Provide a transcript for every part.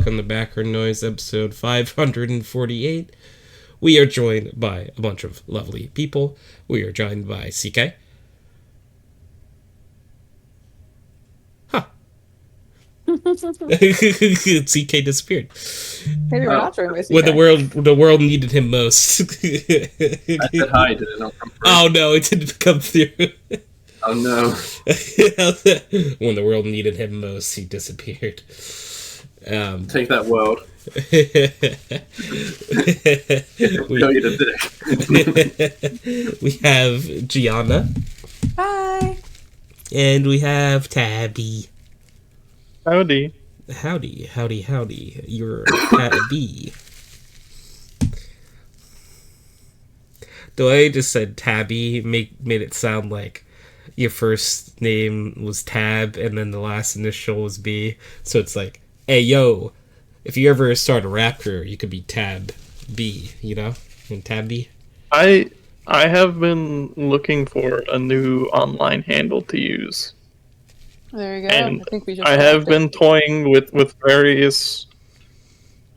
on the background noise, episode 548. We are joined by a bunch of lovely people. We are joined by CK. Huh. CK disappeared. Maybe we're not joined by CK. When the world needed him most. I said hi, did it not come through? Oh no, it didn't come through. Oh no. When the world needed him most, he disappeared. Take that, world. We have Gianna. Hi. And we have Tabby. Howdy. Howdy. You're Tabby. The way I just said Tabby made it sound like your first name was Tab and then the last initial was B. So it's like, hey, yo, if you ever start a rap career, you could be Tab B, you know? And Tabby. I have been looking for a new online handle to use. There you go. And I think we should. I have been toying with various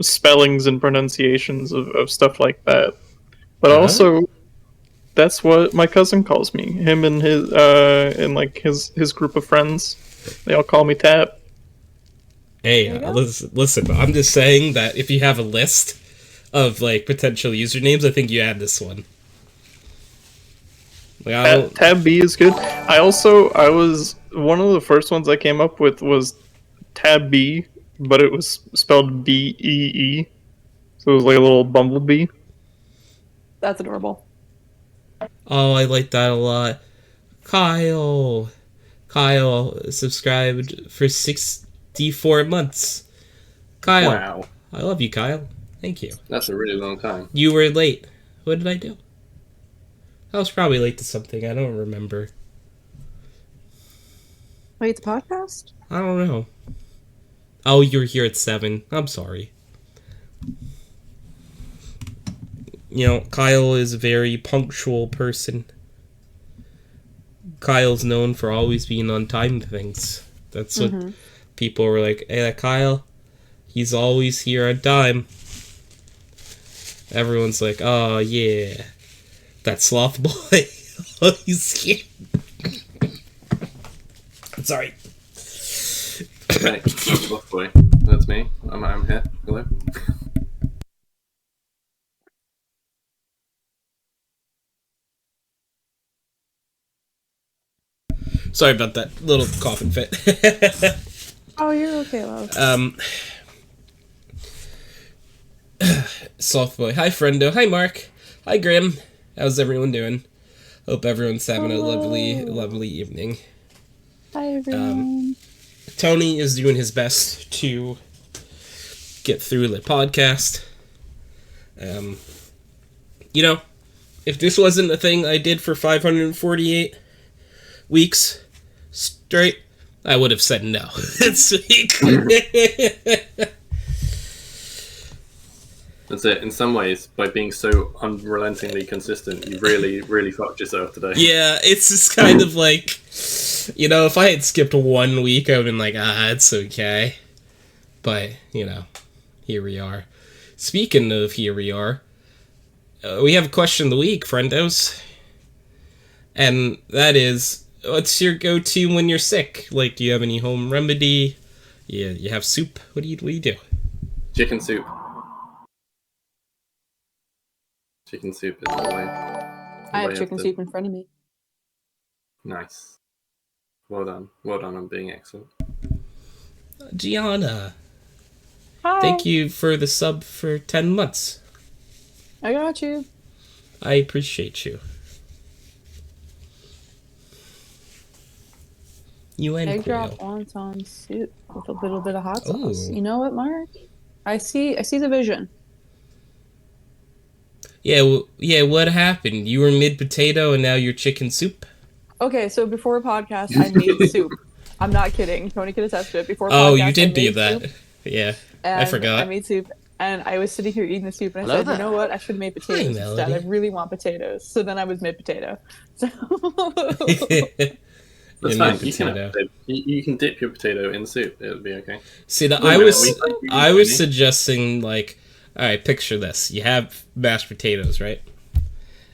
spellings and pronunciations of stuff like that. But also, that's what my cousin calls me. Him and his group of friends. They all call me Tab. Hey, listen, I'm just saying that if you have a list of, like, potential usernames, I think you add this one. Like, Tab B is good. One of the first ones I came up with was Tab B, but it was spelled B-E-E. So it was like a little bumblebee. That's adorable. Oh, I like that a lot. Kyle subscribed for 64 months. Kyle. Wow. I love you, Kyle. Thank you. That's a really long time. You were late. What did I do? I was probably late to something. I don't remember. Wait, the podcast? I don't know. Oh, you were here at 7. I'm sorry. You know, Kyle is a very punctual person. Kyle's known for always being on time to things. That's what people were like, hey, that Kyle, he's always here on time. Everyone's like, oh, yeah. That sloth boy. Oh, he's here. I'm sorry. Right, sloth boy. That's me. I'm here. Hello. Sorry about that little coughing fit. Oh, you're okay, love. Sloth boy. Hi, friendo. Hi, Mark. Hi, Grim. How's everyone doing? Hope everyone's having a lovely evening. Hi, everyone. Tony is doing his best to get through the podcast. You know, if this wasn't a thing I did for 548 weeks straight, I would have said no this week. That's it. In some ways, by being so unrelentingly consistent, you really fucked yourself today. Yeah, it's just kind of like, you know, if I had skipped 1 week, I would have been like, it's okay. But, you know, here we are. Speaking of here we are, we have a question of the week, friendos. And that is, what's your go-to when you're sick? Like, do you have any home remedy? You have soup? What do you do? Chicken soup. Chicken soup is the way. I have chicken soup in front of me. Nice. Well done on being excellent. Gianna. Hi. Thank you for the sub for 10 months. I got you. I appreciate you. You and Egg drop Cleo. wonton soup with a little bit of hot sauce. Ooh. You know what, Mark? I see the vision. Yeah, what happened? You were mid-potato and now you're chicken soup? Okay, so before a podcast, I made soup. I'm not kidding. Tony can attest to it. Before a Oh, podcast, you did I do made that. soup, Yeah, I and forgot. I made soup, and I was sitting here eating the soup, and I Hello said, there. you know what? I should have made potatoes instead. I Melody. really want potatoes. So then I was mid-potato. So That's in fine. your You can, potato. you can dip your potato in soup. It'll be okay. See, Wait a minute, I was suggesting, like, all right, picture this: you have mashed potatoes, right?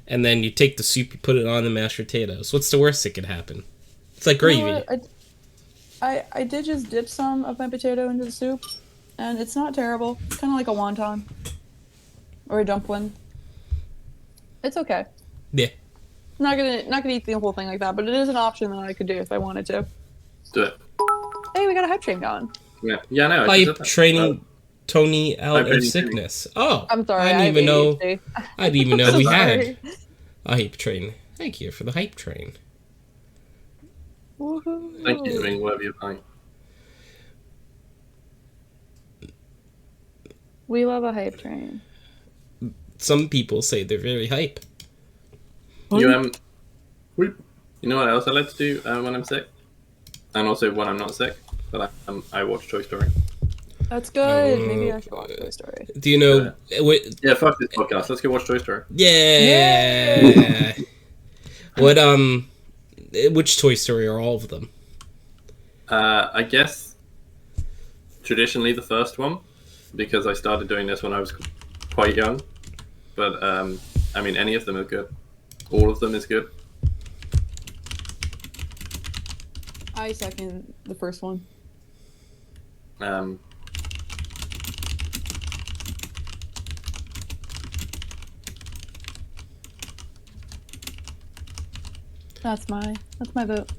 And then you take the soup, you put it on the mashed potatoes. What's the worst that could happen? It's like You know gravy. what? I did just dip some of my potato into the soup, and it's not terrible. It's kind of like a wonton or a dumpling. It's okay. Yeah. Not gonna eat the whole thing like that, but it is an option that I could do if I wanted to. Do it. Hey, we got a hype train going. Yeah, no. I just Hype said that. training Tony out Hype of training sickness. Oh, I'm sorry. I I didn't have even know. ADHD. I didn't even know we had Sorry. a hype train. Thank you for the hype train. Woohoo. Thank you. I mean, whatever you're buying. We love a hype train. Some people say they're very hype. You you know what else I like to do when I'm sick, and also when I'm not sick. But I watch Toy Story. That's good. Maybe I should watch Toy Story. Do you know? Yeah, fuck this podcast. Let's go watch Toy Story. Yeah. What which Toy Story are all of them? I guess traditionally the first one, because I started doing this when I was quite young. But I mean, any of them are good. All of them is good. I second the first one. That's my vote.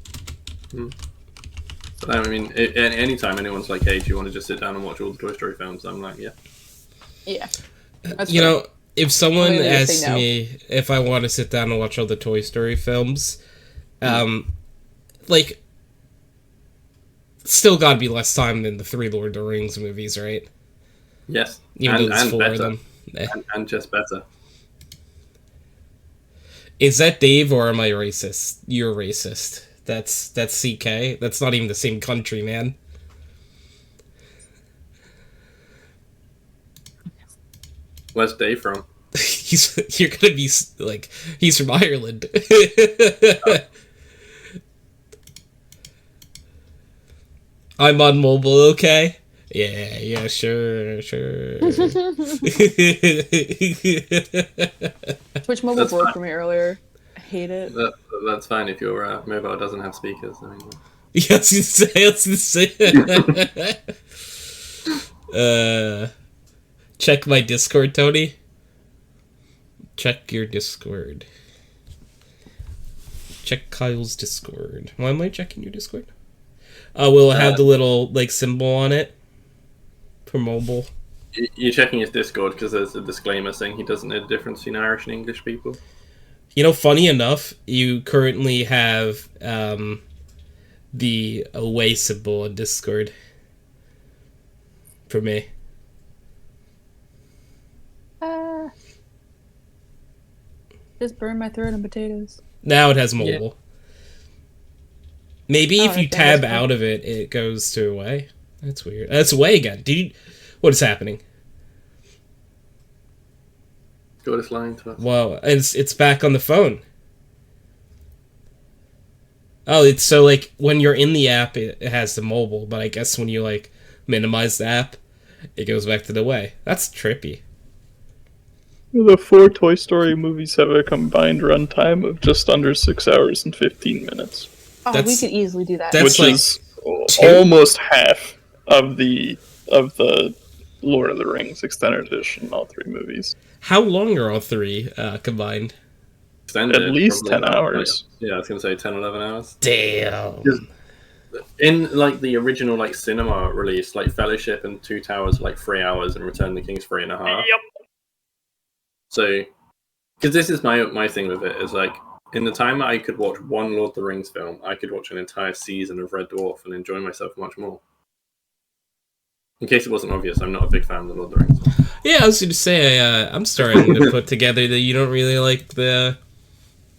But I mean, anytime anyone's like, "Hey, do you want to just sit down and watch all the Toy Story films?" I'm like, "Yeah." Yeah. You know, if someone Wait, say asks no. me if I want to sit down and watch all the Toy Story films, like, still got to be less time than the 3 Lord of the Rings movies, right? Yes, Even though there's and 4 better, of them. and just better. Is that Dave or am I racist? You're racist. That's CK. That's not even the same country, man. Where's Dave from? You're gonna be like, he's from Ireland. I'm on mobile, okay? Yeah, sure. Twitch mobile That's broke fine. for me earlier. I hate it. That's fine if your mobile doesn't have speakers. I mean, Yes, you say. Check my Discord, Tony. Check your Discord. Check Kyle's Discord. Why am I checking your Discord? Will it have the little like symbol on it for mobile? you're checking his Discord because there's a disclaimer saying he doesn't know the difference between Irish and English people. You know, funny enough, you currently have the away symbol on Discord for me. Just burn my throat in potatoes. Now it has mobile. Maybe if you okay, tab that's fine. out of it, it goes to away. That's weird. That's away again. Dude, what is happening? God is lying to us. Well, it's back on the phone. Oh, it's so like when you're in the app, it has the mobile, but I guess when you like minimize the app, it goes back to the way. That's trippy. The 4 Toy Story movies have a combined runtime of just under 6 hours and 15 minutes, Oh, we That's- could easily do that. that's which like is 2? almost half of the Lord of the Rings extended edition, all 3 movies. How long are all 3 combined? Extended, At least probably 10 about, hours. Yeah, I was gonna say 10, 11 hours. Damn. In like the original like cinema release, like Fellowship and Two Towers, like 3 hours, and Return of the King's 3.5. Yep. So, because this is my thing with it is like in the time that I could watch one Lord of the Rings film, I could watch an entire season of Red Dwarf and enjoy myself much more. In case it wasn't obvious, I'm not a big fan of the Lord of the Rings. Yeah, I was going to say, I'm starting to put together that you don't really like the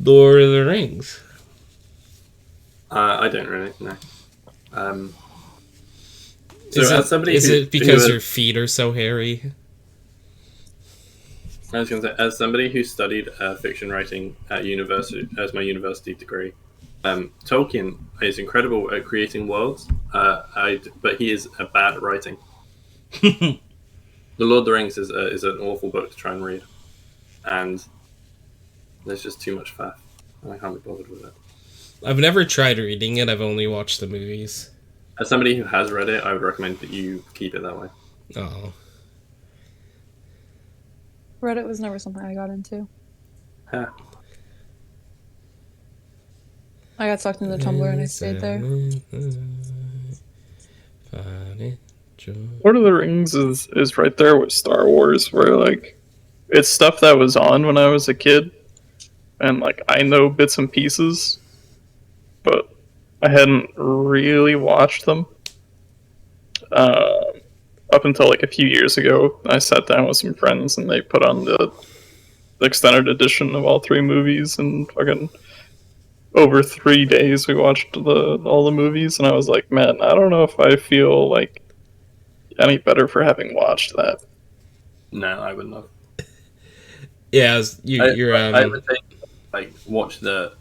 Lord of the Rings. I don't really know. So Is as somebody is who- it because who- your feet are so hairy? I was going to say, as somebody who studied fiction writing at university as my university degree, Tolkien is incredible at creating worlds, but he is bad at writing. The Lord of the Rings is an awful book to try and read, and there's just too much faff. I can't be bothered with it. I've never tried reading it. I've only watched the movies. As somebody who has read it, I would recommend that you keep it that way. Oh. Reddit was never something I got into. Huh. I got sucked into Tumblr and I stayed there. Lord of the Rings is right there with Star Wars, where like it's stuff that was on when I was a kid, and like I know bits and pieces, but I hadn't really watched them. Up until like a few years ago, I sat down with some friends and they put on the extended edition of all 3 movies, and fucking over 3 days we watched all the movies, and I was like, man, I don't know if I feel like any better for having watched that. No, I wouldn't have. Yeah, I would say, like, watch the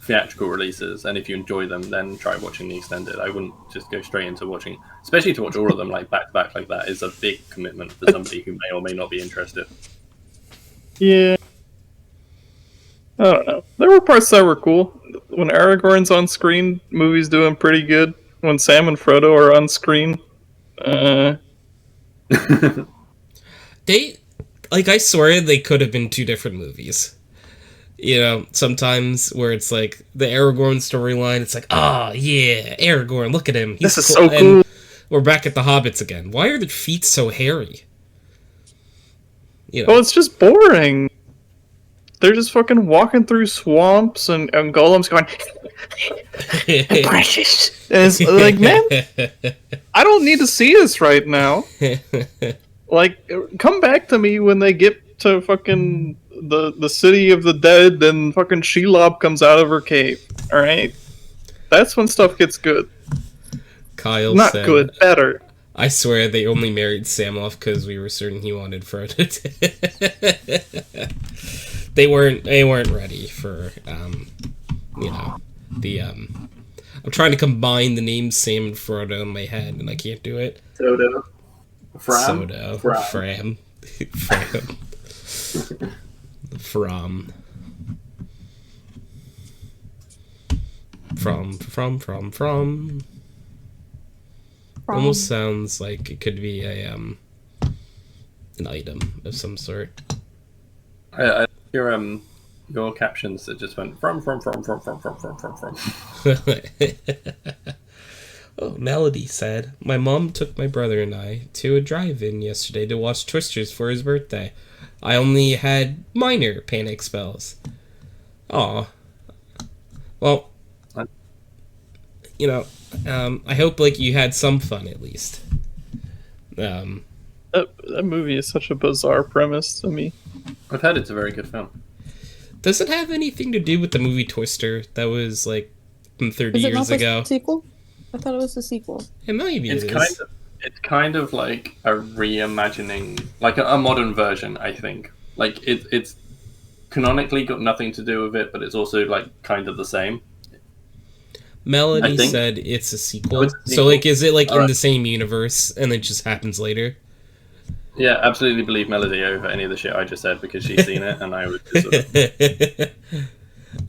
theatrical releases, and if you enjoy them, then try watching the extended. I wouldn't just go straight into watching, especially to watch all of them like back to back like that is a big commitment for somebody who may or may not be interested. Yeah. I don't know. There were parts that were cool. When Aragorn's on screen, movie's doing pretty good. When Sam and Frodo are on screen, They, like, I swear they could have been 2 different movies. You know, sometimes where it's like the Aragorn storyline, it's like, yeah, Aragorn, look at him. He's this is so cool. And we're back at the Hobbits again. Why are their feet so hairy? You know. Well, it's just boring. They're just fucking walking through swamps, and Gollum's going, precious. And it's like, man, I don't need to see this right now. Like, come back to me when they get to fucking the city of the dead, and fucking Shelob comes out of her cave. Alright? That's when stuff gets good. Kyle Not said, good, better. I swear they only married Sam off because we were certain he wanted Frodo to... They weren't ready for, you know, the, I'm trying to combine the names Sam and Frodo in my head, and I can't do it. Sodo. Sodo. Fram. From. Almost sounds like it could be a, an item of some sort. I your captions that just went from. Oh, Melody said, my mom took my brother and I to a drive-in yesterday to watch Twisters for his birthday. I only had minor panic spells. Aw. Well, you know, I hope, like, you had some fun, at least. That movie is such a bizarre premise to me. I've heard it's a very good film. Does it have anything to do with the movie Twister that was, like, from 30 Is it years not the ago? sequel? I thought it was the sequel. It might be. It's kind of like a reimagining, like a modern version, I think. Like, it's canonically got nothing to do with it, but it's also, like, kind of the same. Melody said it's a sequel. So, like, is it, like, in the same universe, and it just happens later? Yeah, absolutely believe Melody over any of the shit I just said, because she's seen it, and I would just sort of...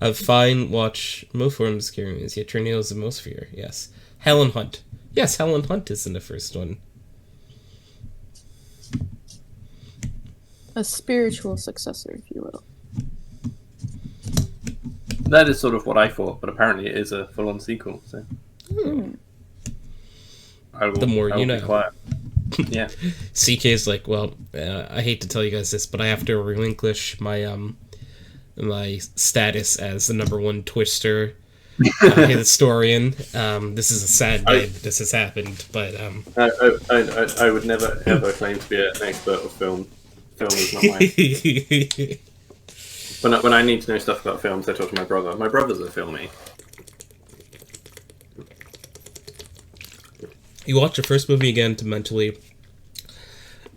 A fine watch Moform Scarius, yet Tornadoes of Mosphere, yes. Helen Hunt. Yes, Helen Hunt is in the first one. A spiritual successor, if you will. That is sort of what I thought, but apparently it is a full-on sequel, so... The more you know. Be quiet. Yeah. CK is like, well, I hate to tell you guys this, but I have to relinquish my my status as the #1 Twister historian. This is a sad day that this has happened, but I would never ever claim to be an expert of film. Film is not mine. When I need to know stuff about films, I talk to my brother. My brother's a filmie. You watch the first movie again to mentally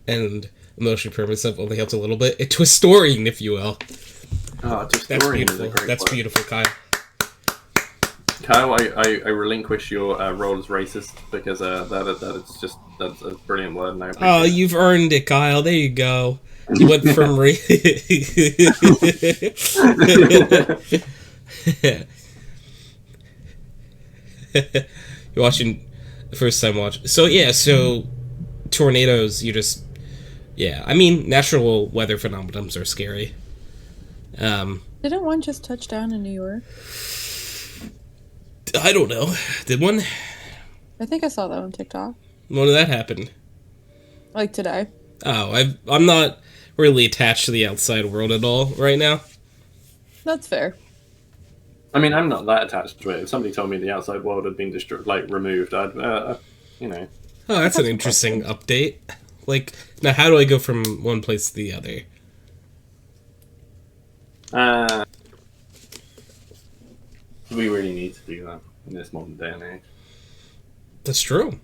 and emotionally prepare myself only helps a little bit. It Twistorian, if you will. Oh, That's beautiful. That's beautiful, Kyle. Kyle, I relinquish your role as racist because that's a brilliant word, and I appreciate Oh, it. you've earned it, Kyle. There you go. You went from You're watching the first time watch. So yeah, so tornadoes. Yeah. I mean, natural weather phenomenons are scary. Didn't one just touch down in New York? I don't know. Did one? I think I saw that on TikTok. When did that happen? Like today. Oh, I'm not really attached to the outside world at all right now. That's fair. I mean, I'm not that attached to it. If somebody told me the outside world had been removed, I'd, you know. Oh, that's an interesting update. Like, now how do I go from one place to the other? We really need to do that in this modern day and age. That's true.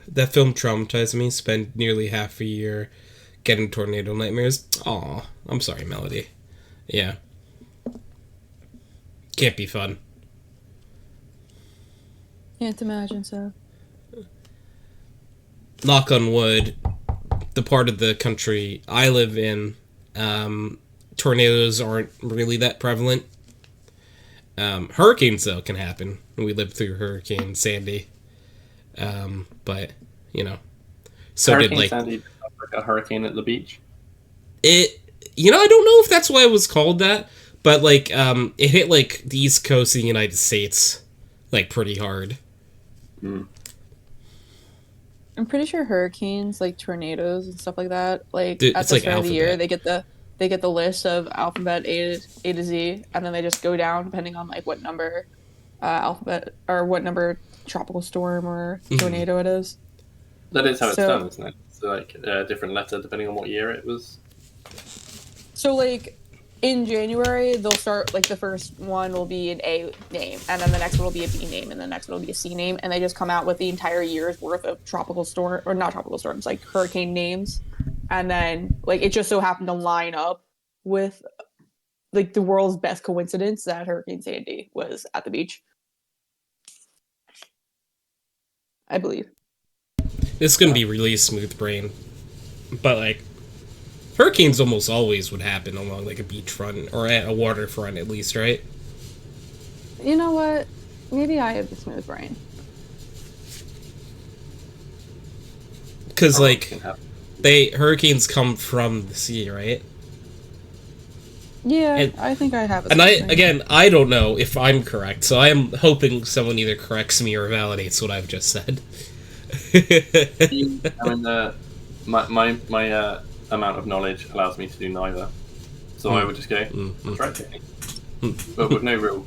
That film traumatized me. Spent nearly half a year getting tornado nightmares. Aw, I'm sorry, Melody. Yeah. Can't be fun. Can't imagine so. Knock on wood, the part of the country I live in, tornadoes aren't really that prevalent. Hurricanes, though, can happen. We lived through Hurricane Sandy. But, you know. So Hurricane did, Sandy, like a hurricane at the beach? I don't know if that's why it was called that, but, it hit, the East Coast of the United States, pretty hard. Mm. I'm pretty sure hurricanes, like tornadoes and stuff like that, Dude, at it's the like start of the year, alphabet. they get the list of alphabet A to Z, and then they just go down depending on what number alphabet or what number tropical storm or tornado it is. That is how it's So- done, isn't it? So, a different letter depending on what year it was. So in January they'll start the first one will be an A name, and then the next one will be a B name, and the next one will be a C name, and they just come out with the entire year's worth of tropical storm or not tropical storms, hurricane names, and then it just so happened to line up with the world's best coincidence that Hurricane Sandy was at the beach. I believe. It's gonna be really smooth brain. But, hurricanes almost always would happen along, a beachfront, or at a waterfront, at least, right? You know what? Maybe I have the smooth brain. Because, Can happen. hurricanes come from the sea, right? Yeah, And- I think I have it. And I don't know if I'm correct, so I am hoping someone either corrects me or validates what I've just said. I mean, my amount of knowledge allows me to do neither. So I would just go, that's right, Jamie. But with no real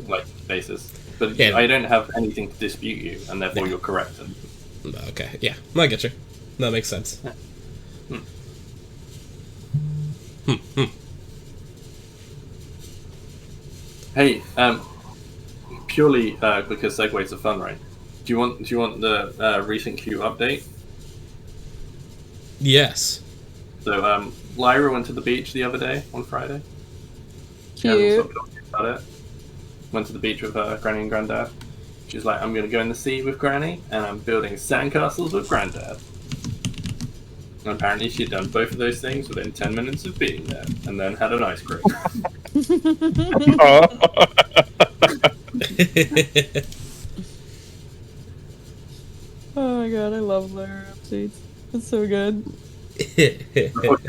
basis. But Yeah. I don't have anything to dispute you, and therefore you're correct. And Okay, yeah, I get you. That makes sense. hey, purely because segues are fun, right? Do you want the recent Q update? Yes. So Lyra went to the beach the other day on Friday. She hasn't Cute. stopped talking about it. Went to the beach with Granny and Granddad. She's like, I'm going to go in the sea with Granny, and I'm building sandcastles with Granddad. And apparently she'd done both of those things within 10 minutes of being there, and then had an ice cream. Oh my god, I love Lyra updates. It's so good.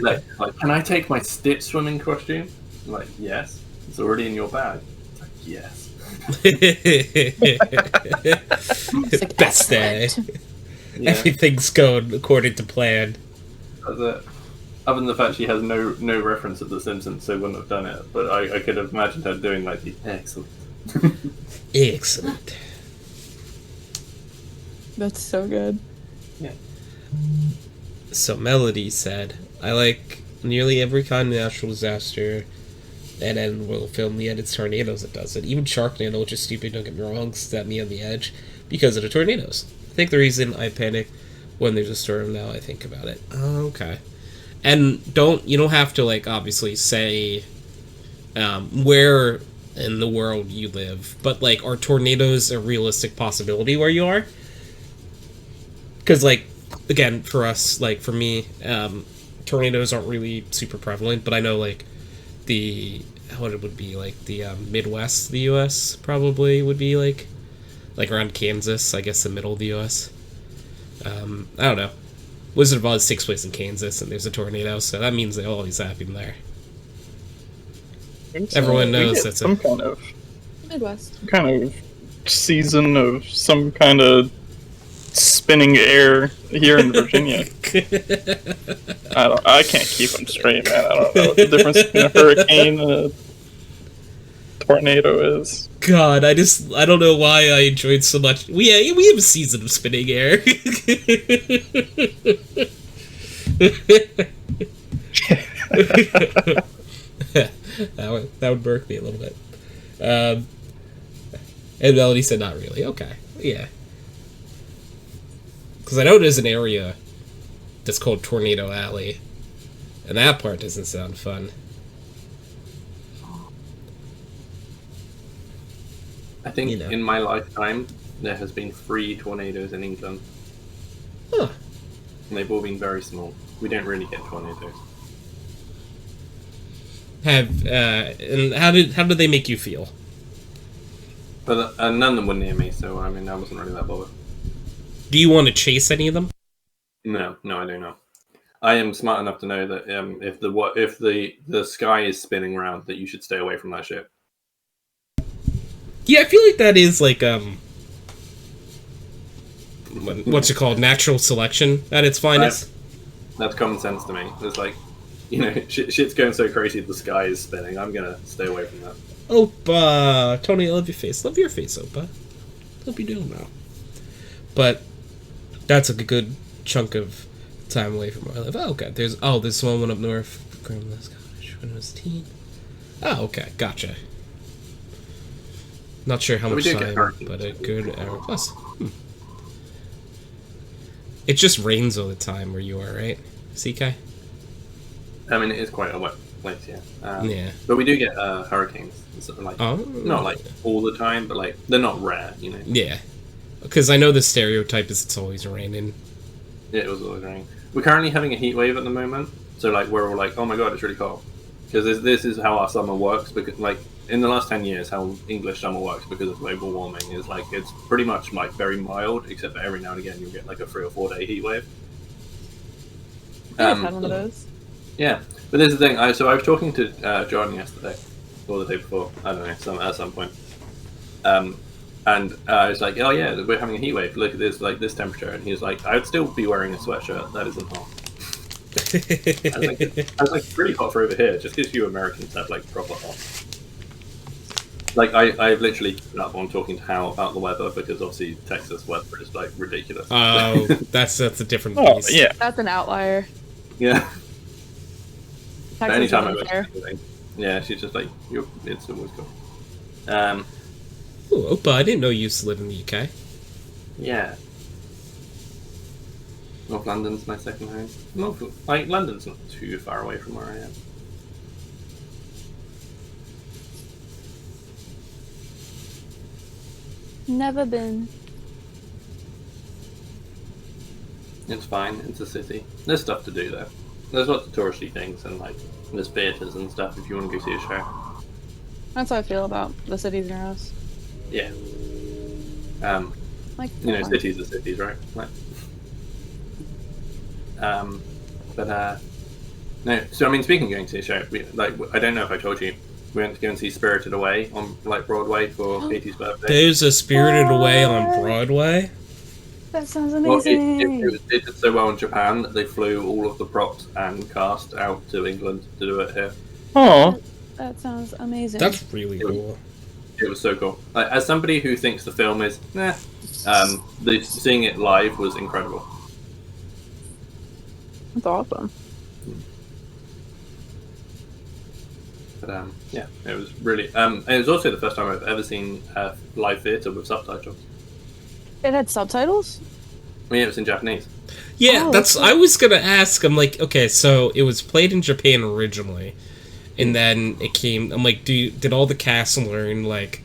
Like, can I take my Stitch swimming costume? I'm like, yes. It's already in your bag. It's like, yes. Best day. Yeah, Everything's going according to plan. that's it. Other than the fact she has no reference to The Simpsons, so wouldn't have done it. But I could have imagined her doing the excellent. Excellent. That's so good. Yeah. So Melody said, I like nearly every kind of natural disaster, and then we'll film the end. It's tornadoes that does it. Even Sharknado, which is stupid, don't get me wrong, set me on the edge because of the tornadoes. I think the reason I panic when there's a storm now, I think about it. Oh, okay. And you don't have to obviously say where in the world you live, but like, are tornadoes a realistic possibility where you are? Because like, again, for us, like for me, tornadoes aren't really super prevalent, but I know like what it would be like the Midwest of the U.S. probably would be like around Kansas, I guess the middle of the U.S. I don't know. Wizard of Oz takes place in Kansas, and there's a tornado, so that means they always happen there. Everyone knows that's some kind of Midwest. Season of some kind of spinning air here in Virginia. I can't keep them straight, man. I don't know what the difference between a hurricane and a tornado is. God, I don't know why I enjoyed so much. We have a season of spinning air. that would burk me a little bit. And Melody said not really. Okay, yeah. Because I know there's an area that's called Tornado Alley, and that part doesn't sound fun. I think in my lifetime there has been 3 tornadoes in England. Huh. And they've all been very small. We don't really get tornadoes. And how did they make you feel? But none of them were near me, so I mean I wasn't really that bothered. Do you want to chase any of them? No, I don't know. I am smart enough to know that if the sky is spinning around, that you should stay away from that ship. Yeah, I feel like that is like what's it called? Natural selection at its finest. That's common sense to me. It's like, shit's going so crazy the sky is spinning. I'm gonna stay away from that. Opa, Tony, I love your face. Love your face, Opa. Hope you're doing well. But that's a good chunk of time away from where I live. Oh, okay. There's one up north. Grandma's Cottage when I was a teen. Oh, okay. Gotcha. Not sure how much time, but a good hour plus. It just rains all the time where you are, right, CK? I mean, it is quite a wet place, yeah. Yeah. But we do get hurricanes. Not like all the time, but like they're not rare, Yeah. Because I know the stereotype is it's always raining. Yeah, it was always raining. We're currently having a heat wave at the moment, so like we're all like, oh my god, it's really cold. Because this is how our summer works. Because like in the last 10 years, how English summer works because of global warming is like it's pretty much like very mild, except that every now and again you'll get like a 3 or 4 day heat wave. I've had one of those. Yeah, but this is the thing. So I was talking to John yesterday, or the day before. I don't know, at some point. And I was like, oh yeah, we're having a heat wave. Look at this, like this temperature. And he was like, I would still be wearing a sweatshirt. That isn't hot. I was like, it's pretty hot for over here. Just because you Americans have like proper hot. Like I've literally given up on talking to Hal about the weather because obviously Texas weather is like ridiculous. Oh, that's a different piece. Yeah, That's an outlier. Yeah. Texas Anytime I isn't was fair. anything, yeah, she's just like, it's always cool. Ooh, Opa, I didn't know you used to live in the UK. Yeah. North London's my second home. London's not too far away from where I am. Never been. It's fine. It's a city. There's stuff to do there. There's lots of touristy things and like there's theatres and stuff if you want to go see a show. That's how I feel about the cities near us. Yeah. Like, Cities are cities, right? Like, no. So I mean, speaking of going to see a show, I don't know if I told you, we went to go and see Spirited Away on like Broadway for Katie's birthday. There's a Spirited Away on Broadway. that sounds Well, amazing. it did so well in Japan that they flew all of the props and cast out to England to do it here. oh, That sounds amazing. That's really cool. It was so cool. As somebody who thinks the film is, seeing it live was incredible. That's awesome. But yeah, it was really. It was also the first time I've ever seen live theatre with subtitles. It had subtitles? I mean, it was in Japanese. Yeah, Oh, that's. cool. I was gonna ask. I'm like, okay, so it was played in Japan originally, and then it came. I'm like, did all the cast learn like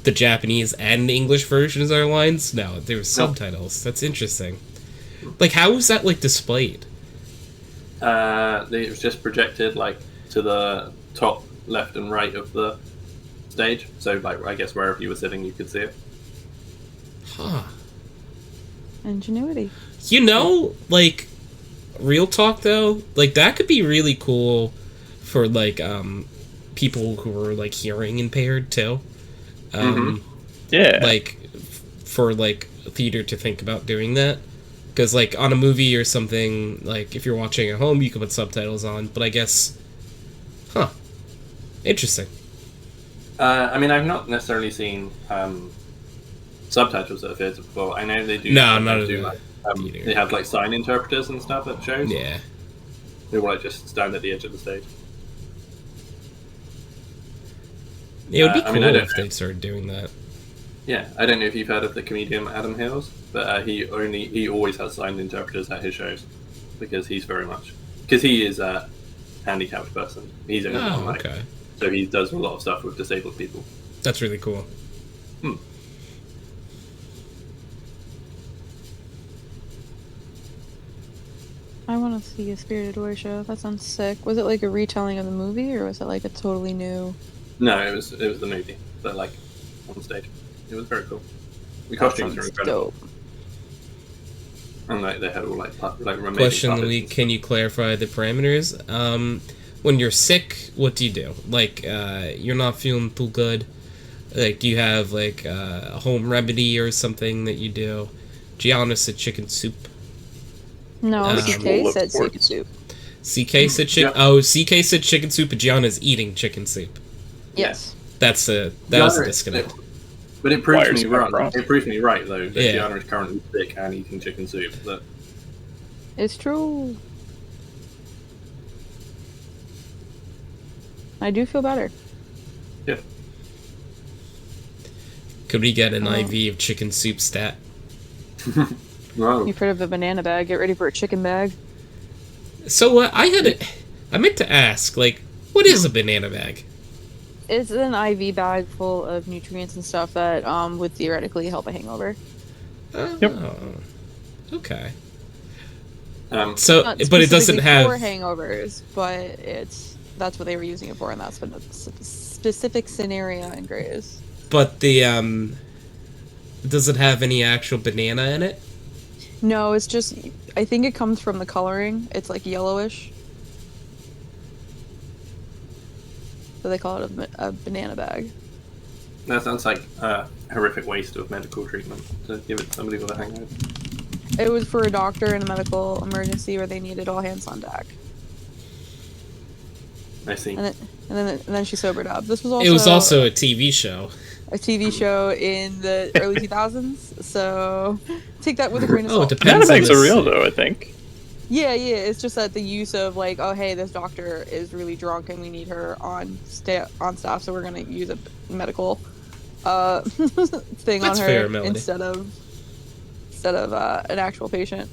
the Japanese and English versions of their lines? No, there were subtitles. That's interesting. Like, how was that like displayed? It was just projected like to the top left and right of the stage. So, like, I guess wherever you were sitting, you could see it. Huh. Ingenuity. You know, like, real talk though, like that could be really cool for like people who are like hearing impaired too. Yeah. Like for like theater to think about doing that. Because, like, on a movie or something, like, if you're watching at home, you can put subtitles on. But I guess... Huh. Interesting. I mean, I've not necessarily seen subtitles at theatre before. I know they do... No, not at do, like, they have, like, sign interpreters and stuff at shows. Yeah. They will, like, just stand at the edge of the stage. It would be cool I if they started doing that. Yeah, I don't know if you've heard of the comedian Adam Hills, but he always has signed interpreters at his shows because he is a handicapped person. He's only one leg, okay. so he does a lot of stuff with disabled people. That's really cool. I want to see a Spirited Away show. That sounds sick. Was it like a retelling of the movie, or was it like a totally new? No, it was the movie, but like on stage. It was very cool. The costumes are incredible. Dope. And like they had all like remaining Question of the puppets week, and can you clarify the parameters? When you're sick, what do you do? Like, you're not feeling too good. Like, do you have like a home remedy or something that you do? Gianna said chicken soup. No, CK said Well, chicken soup. CK said chicken. Yeah. Oh, CK said chicken soup, and Gianna's eating chicken soup. Yes. That was a disconnect. But it proves Wires me cut wrong. across. It proves me right though that Yeah. Gianna is currently sick and eating chicken soup. That It's true. I do feel better. yeah. Could we get an IV of chicken soup stat? No. You've heard of a banana bag. Get ready for a chicken bag. So I meant to ask, like, what is a banana bag? It's an IV bag full of nutrients and stuff that would theoretically help a hangover. Oh, Yep. okay. So Not but it doesn't specifically have. for hangovers, but that's what they were using it for, and that's for the specific scenario in Grays. But the does it have any actual banana in it? No, it's just I think it comes from the coloring. It's like yellowish. So they call it a banana bag. that sounds like a horrific waste of medical treatment to give it to somebody with a hangover. It was for a doctor in a medical emergency where they needed all hands on deck. I see. And then she sobered up. This was also It was also a TV show. a TV show in the early 2000s. So take that with a grain of Oh, it salt. depends. Banana bags on are the real city. though, I think. Yeah. It's just that the use of like, oh hey, this doctor is really drunk and we need her on staff, so we're gonna use a medical thing That's on her fair, Melody. instead of an actual patient.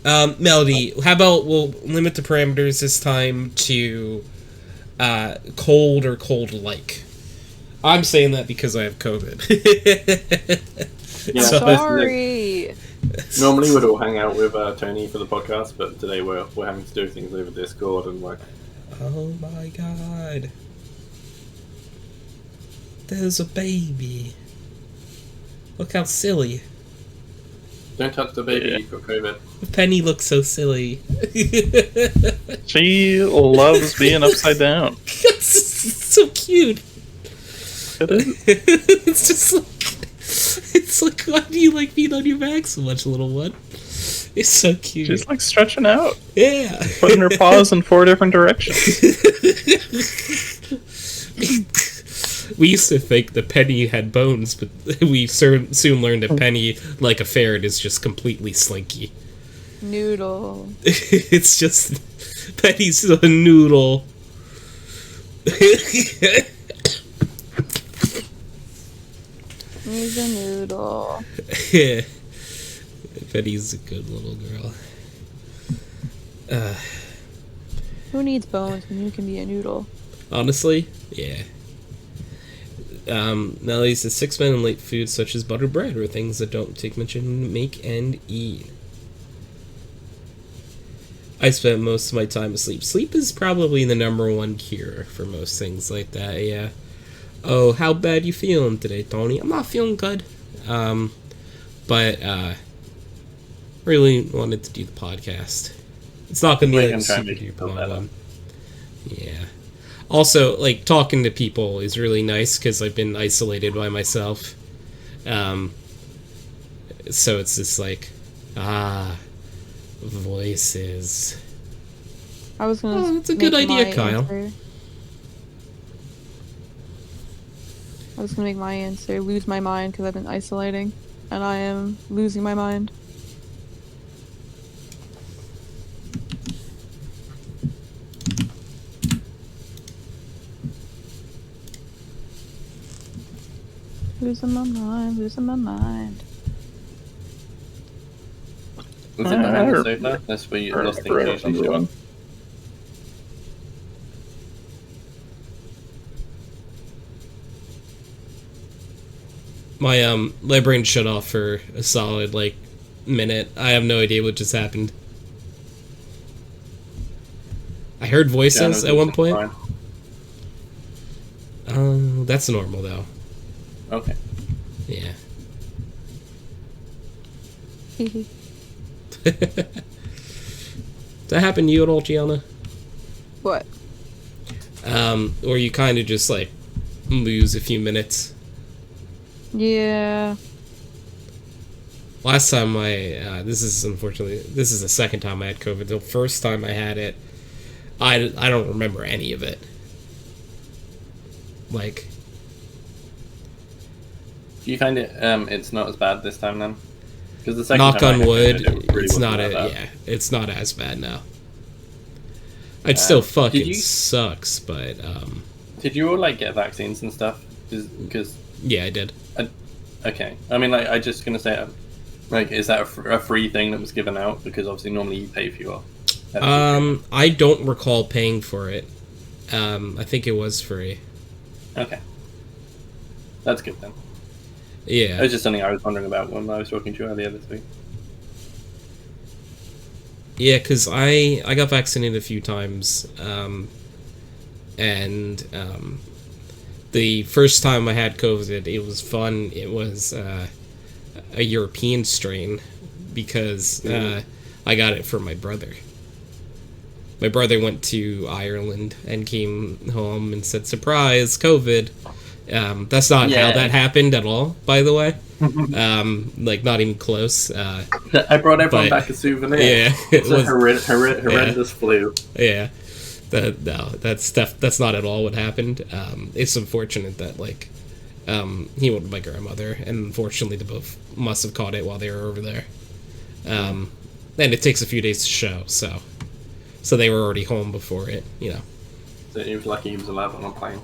Melody, how about we'll limit the parameters this time to cold or cold-like. I'm saying that because I have COVID. Yeah. So- Sorry. Normally we'd all hang out with Tony for the podcast, but today we're having to do things over Discord and like. Oh my god. There's a baby. Look how silly. Don't touch the baby, Yeah. you've got COVID. Penny looks so silly. She loves being upside down. It's so cute. It is. It's like, why do you like being on your back so much, little one? It's so cute. She's like stretching out, Yeah. putting her paws in 4 different directions. We used to think that Penny had bones, but we soon learned that Penny, like a ferret, is just completely slinky. Noodle. It's just Penny's a noodle. He's a noodle. Penny's a good little girl. Who needs bones when you can be a noodle? Honestly, yeah. Nelly says 6 men in late foods such as buttered bread or things that don't take much to make and eat. I spend most of my time asleep. Sleep is probably the #1 cure for most things like that, yeah. Oh, how bad you feeling today, Tony? I'm not feeling good. But really wanted to do the podcast. It's not going to be like a super duper long one. Yeah. Also, like, talking to people is really nice because I've been isolated by myself. So it's just like, voices. I was gonna. That's a good idea, Kyle. Answer. I was gonna make my answer lose my mind because I've been isolating, and I am losing my mind. Losing my mind, losing my mind. Was it behind the sofa? That's where you lost things usually show. My brain shut off for a solid, like, minute. I have no idea what just happened. I heard voices at one point. That's normal, though. Okay. Yeah. Does that happen to you at all, Gianna? What? Or you kind of just, like, lose a few minutes? Yeah. Last time this is the second time I had COVID. The first time I had it, I don't remember any of it. Like... Do you find it, it's not as bad this time then? Because the second knock time on wood, really it's not it's not as bad now. It still fucking sucks, but did you all like get vaccines and stuff? Because yeah, I did. Okay, I mean, like, I just gonna say, like, is that a free thing that was given out? Because obviously normally you pay for your. I don't recall paying for it. I think it was free. Okay, that's good then. Yeah. It was just something I was wondering about when I was talking to you earlier this week. Yeah, because I got vaccinated a few times, and the first time I had COVID, it was fun. It was a European strain because I got it from my brother. My brother went to Ireland and came home and said, "Surprise, COVID." That's not how that happened at all, by the way. Like, not even close. I brought everyone back a souvenir. Yeah, it's a horrendous flu. Yeah, that's not at all what happened. It's unfortunate that, like, he went with my grandmother, and unfortunately they both must have caught it while they were over there. And it takes a few days to show, so they were already home before it, you know. So he was lucky he was allowed on a plane.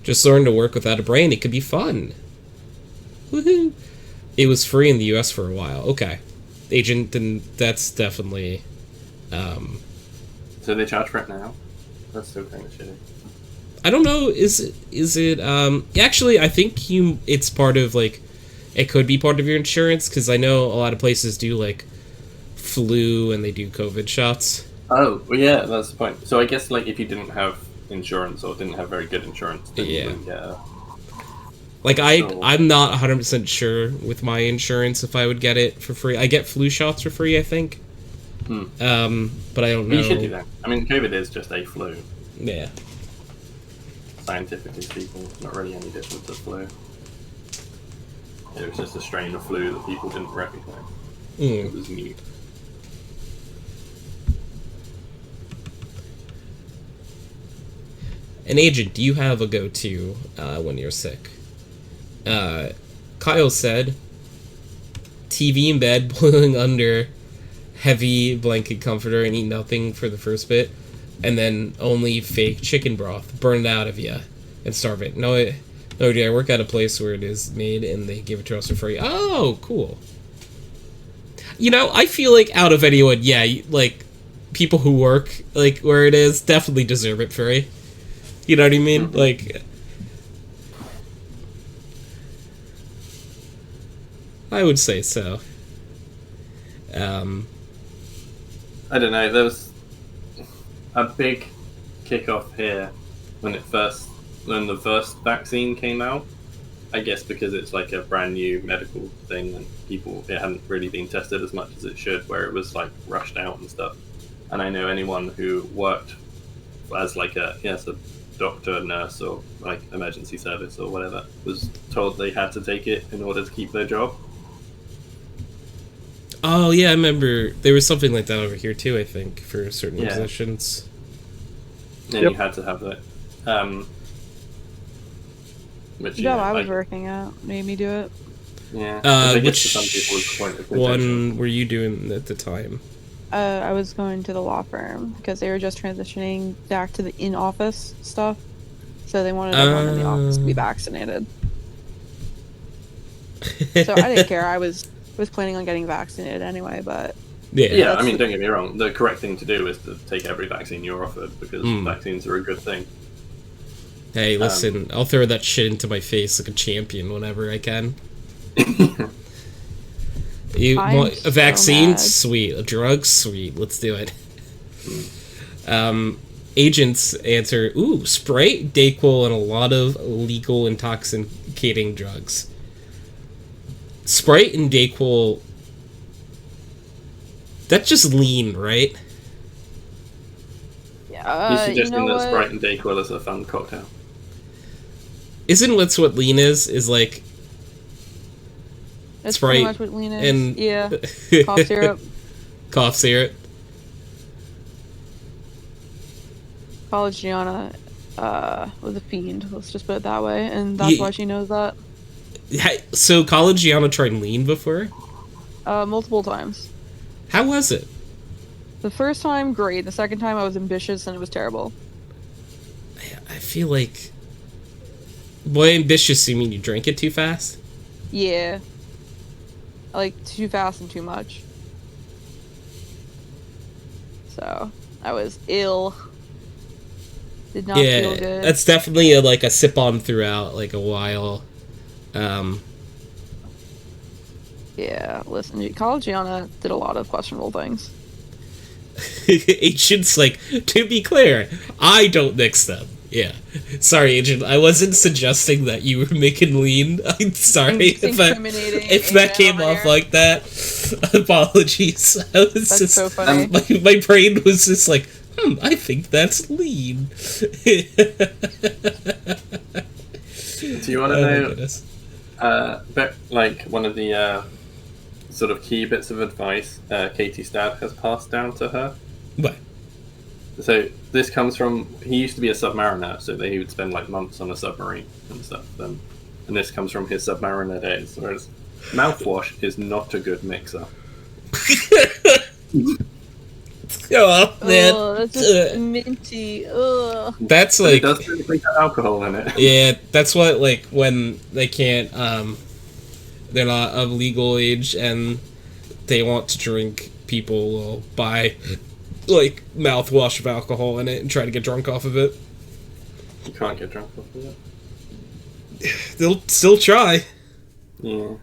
Just learn to work without a brain. It could be fun. Woohoo! It was free in the US for a while. Okay. Agent, then that's definitely... So they charge for it now? That's still kind of shitty. I don't know. Is it actually, I think it's part of, like... It could be part of your insurance, because I know a lot of places do, like, flu and they do COVID shots. Oh, well, yeah, that's the point. So I guess, like, if you didn't have insurance or didn't have very good insurance, then you wouldn't get a... Like, I'm not 100% sure with my insurance if I would get it for free. I get flu shots for free, I think. But I don't know. You should do that. I mean, COVID is just a flu. Yeah. Scientifically speaking, it's not really any different to flu. It was just a strain of flu that people didn't recognize. It was new. An agent, do you have a go-to when you're sick? Kyle said, TV in bed, boiling under heavy blanket comforter and eat nothing for the first bit, and then only fake chicken broth, burn it out of you, and starve it. No, dude, I work at a place where it is made and they give it to us for free. Oh, cool. You know, I feel like out of anyone, yeah, like, people who work like where it is definitely deserve it free. You know what I mean? Mm-hmm. Like, I would say so. I don't know. There was a big kickoff here when the first vaccine came out. I guess because it's like a brand new medical thing, and it hadn't really been tested as much as it should, where it was like rushed out and stuff. And I know anyone who worked as like a doctor, nurse, or like emergency service or whatever was told they had to take it in order to keep their job. Oh yeah, I remember there was something like that over here too. I think for certain positions. And you had to have that. Which, The job I was working at made me do it. Yeah. I guess Which for some people it's the point of one contention. were you doing at the time? I was going to the law firm because they were just transitioning back to the in-office stuff. So they wanted everyone in the office to be vaccinated. So I didn't care. I was planning on getting vaccinated anyway, but... Yeah, I mean, don't get me wrong. The correct thing to do is to take every vaccine you're offered, because vaccines are a good thing. Hey, listen, I'll throw that shit into my face like a champion whenever I can. You want a vaccine? Sweet. A drug? Sweet. Let's do it. Agents answer, ooh, Sprite, Dayquil, and a lot of legal intoxicating drugs. Sprite and Dayquil, that's just lean, right? Yeah, You're suggesting that Sprite and Dayquil is a fun cocktail. Isn't what lean is like That's Sprite pretty much what lean is. and Yeah. Cough syrup. Cough syrup. College Gianna was a fiend, let's just put it that way, and that's why she knows that. So College Gianna tried lean before? Multiple times. How was it? The first time, great. The second time, I was ambitious and it was terrible. I feel like... Boy, ambitious, you mean you drank it too fast? Yeah. Like, too fast and too much. So, I was ill. Did not feel good. That's definitely a sip on throughout, like a while. Yeah, listen, College Gianna did a lot of questionable things. Agent's like, to be clear, I don't mix them. Yeah. Sorry, Agent, I wasn't suggesting that you were making lean. I'm sorry if that came off like that. Apologies. That's so funny. My brain was just like, I think that's lean. Do you want to know, like, one of the sort of key bits of advice Katie's dad has passed down to her? What? So this comes from, he used to be a submariner, so he would spend like months on a submarine and stuff. And this comes from his submariner days, whereas mouthwash is not a good mixer. Oh, man. Oh, that's just minty. Ugh. That's But like... it does technically have alcohol in it. Yeah, that's what, like, when they can't, they're not of legal age and they want to drink, people will buy, like, mouthwash of alcohol in it and try to get drunk off of it. You can't get drunk off of it. They'll still try. Yeah.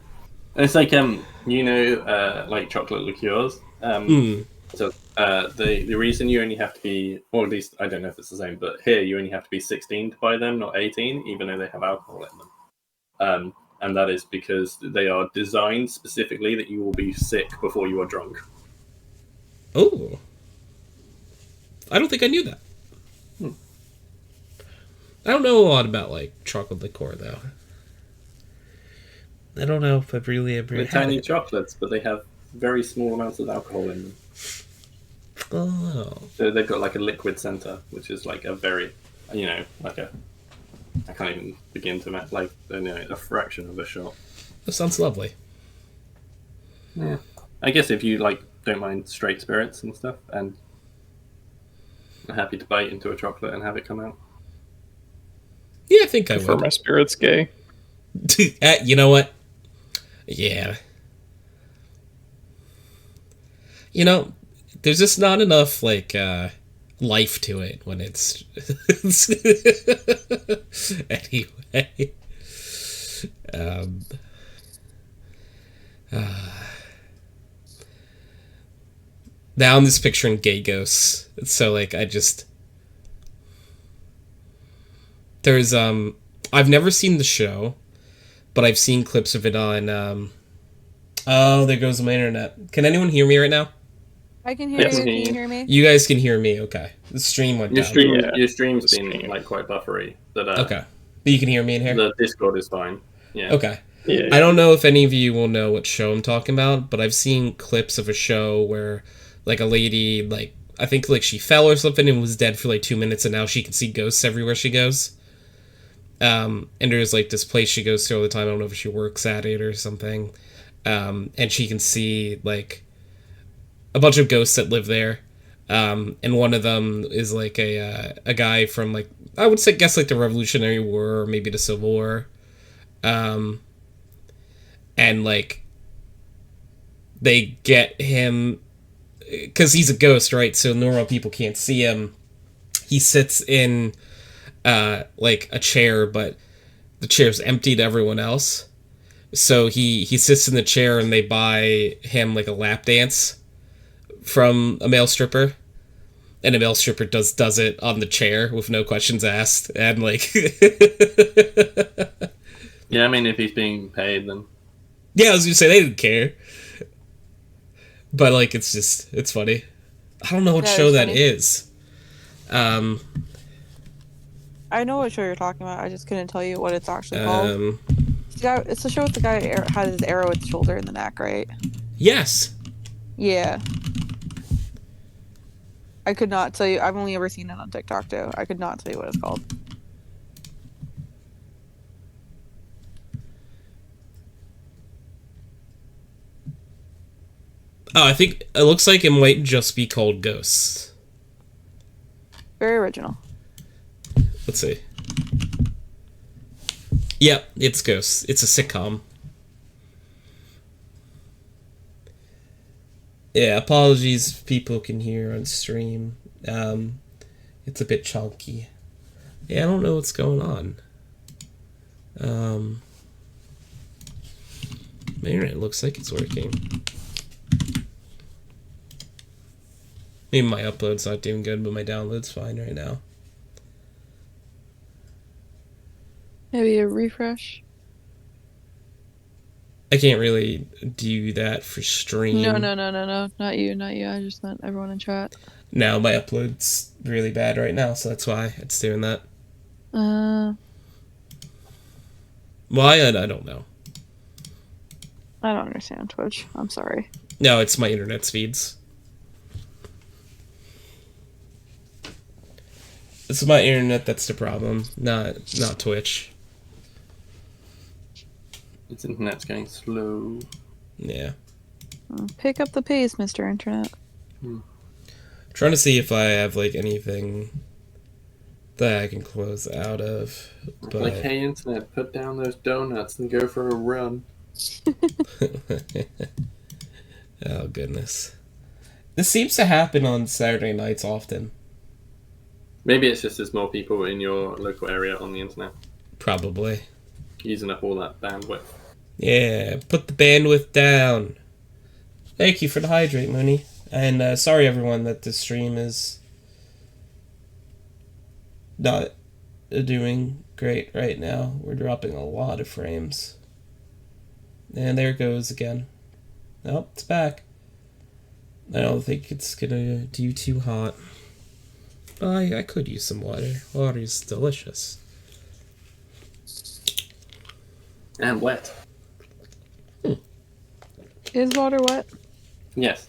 It's like, like chocolate liqueurs. So the reason you only have to be, or at least, I don't know if it's the same, but here you only have to be 16 to buy them, not 18, even though they have alcohol in them. And that is because they are designed specifically that you will be sick before you are drunk. Oh. I don't think I knew that. I don't know a lot about, like, chocolate liqueur, though. I don't know if I've really ever They're had tiny it. chocolates, but they have very small amounts of alcohol in them. Oh. So they've got like a liquid center, which is like a very, like a, I can't even begin to like, a fraction of a shot. That sounds lovely. Yeah. I guess if you like don't mind straight spirits and stuff, and are happy to bite into a chocolate and have it come out. Yeah, I think I For would. my spirit's gay. You know what? Yeah. there's just not enough like life to it when it's anyway. Um, Now I'm just picturing gay ghosts. So like there's I've never seen the show, but I've seen clips of it on oh, there goes my internet. Can anyone hear me right now? I can hear Yes. you. Can you hear me? You guys can hear me, okay. The stream went Your down. stream, Yeah. your stream's Stream. been like quite buffery. But Okay. But you can hear me in here? the Discord is fine. Yeah. Okay. Yeah. I don't know if any of you will know what show I'm talking about, but I've seen clips of a show where like a lady, like I think like she fell or something and was dead for like 2 minutes, and now she can see ghosts everywhere she goes. And there's like this place she goes to all the time. I don't know if she works at it or something. And she can see like a bunch of ghosts that live there. And one of them is like a guy from like, I would say, guess like the Revolutionary War or maybe the Civil War. And like they get him because he's a ghost, right? So normal people can't see him. He sits in like a chair, but the chair's empty to everyone else. So he sits in the chair and they buy him like a lap dance from a male stripper. And a male stripper does it on the chair with no questions asked. And like Yeah, I mean, if he's being paid, then yeah, I was gonna say they didn't care. But like it's funny. I don't know what Yeah, show it's that funny. is. I know what show you're talking about. I just couldn't tell you what it's actually called. Um It's the show with the guy who has his arrow at the shoulder and the neck, right? yes. Yeah. I could not tell you. I've only ever seen it on TikTok, too. I could not tell you what it's called. Oh, I think it looks like it might just be called Ghosts. Very original. Let's see. Yep, it's Ghosts. It's a sitcom. Yeah, apologies if people can hear on stream. It's a bit chunky. Yeah, I don't know what's going on. My internet looks like it's working. Maybe my upload's not doing good, but my download's fine right now. Maybe a refresh? I can't really do that for stream. No. Not you. I just meant everyone in chat. No, my upload's really bad right now, so that's why it's doing that. Why? I don't know. I don't understand Twitch. I'm sorry. No, it's my internet speeds. It's my internet that's the problem, not Twitch. its internet's going slow. Yeah. Pick up the pace, Mr. Internet. Trying to see if I have like anything that I can close out of, but Like, hey, internet, put down those donuts and go for a run. oh goodness, this seems to happen on Saturday nights often. Maybe it's just there's more people in your local area on the internet Probably. using up all that bandwidth. Yeah, put the bandwidth down. Thank you for the hydrate, Mooney. And sorry everyone that the stream is not doing great right now. We're dropping a lot of frames. And there it goes again. Nope, it's back. I don't think it's gonna do too hot. I could use some water. Water's delicious. And wet. Is water wet? Yes.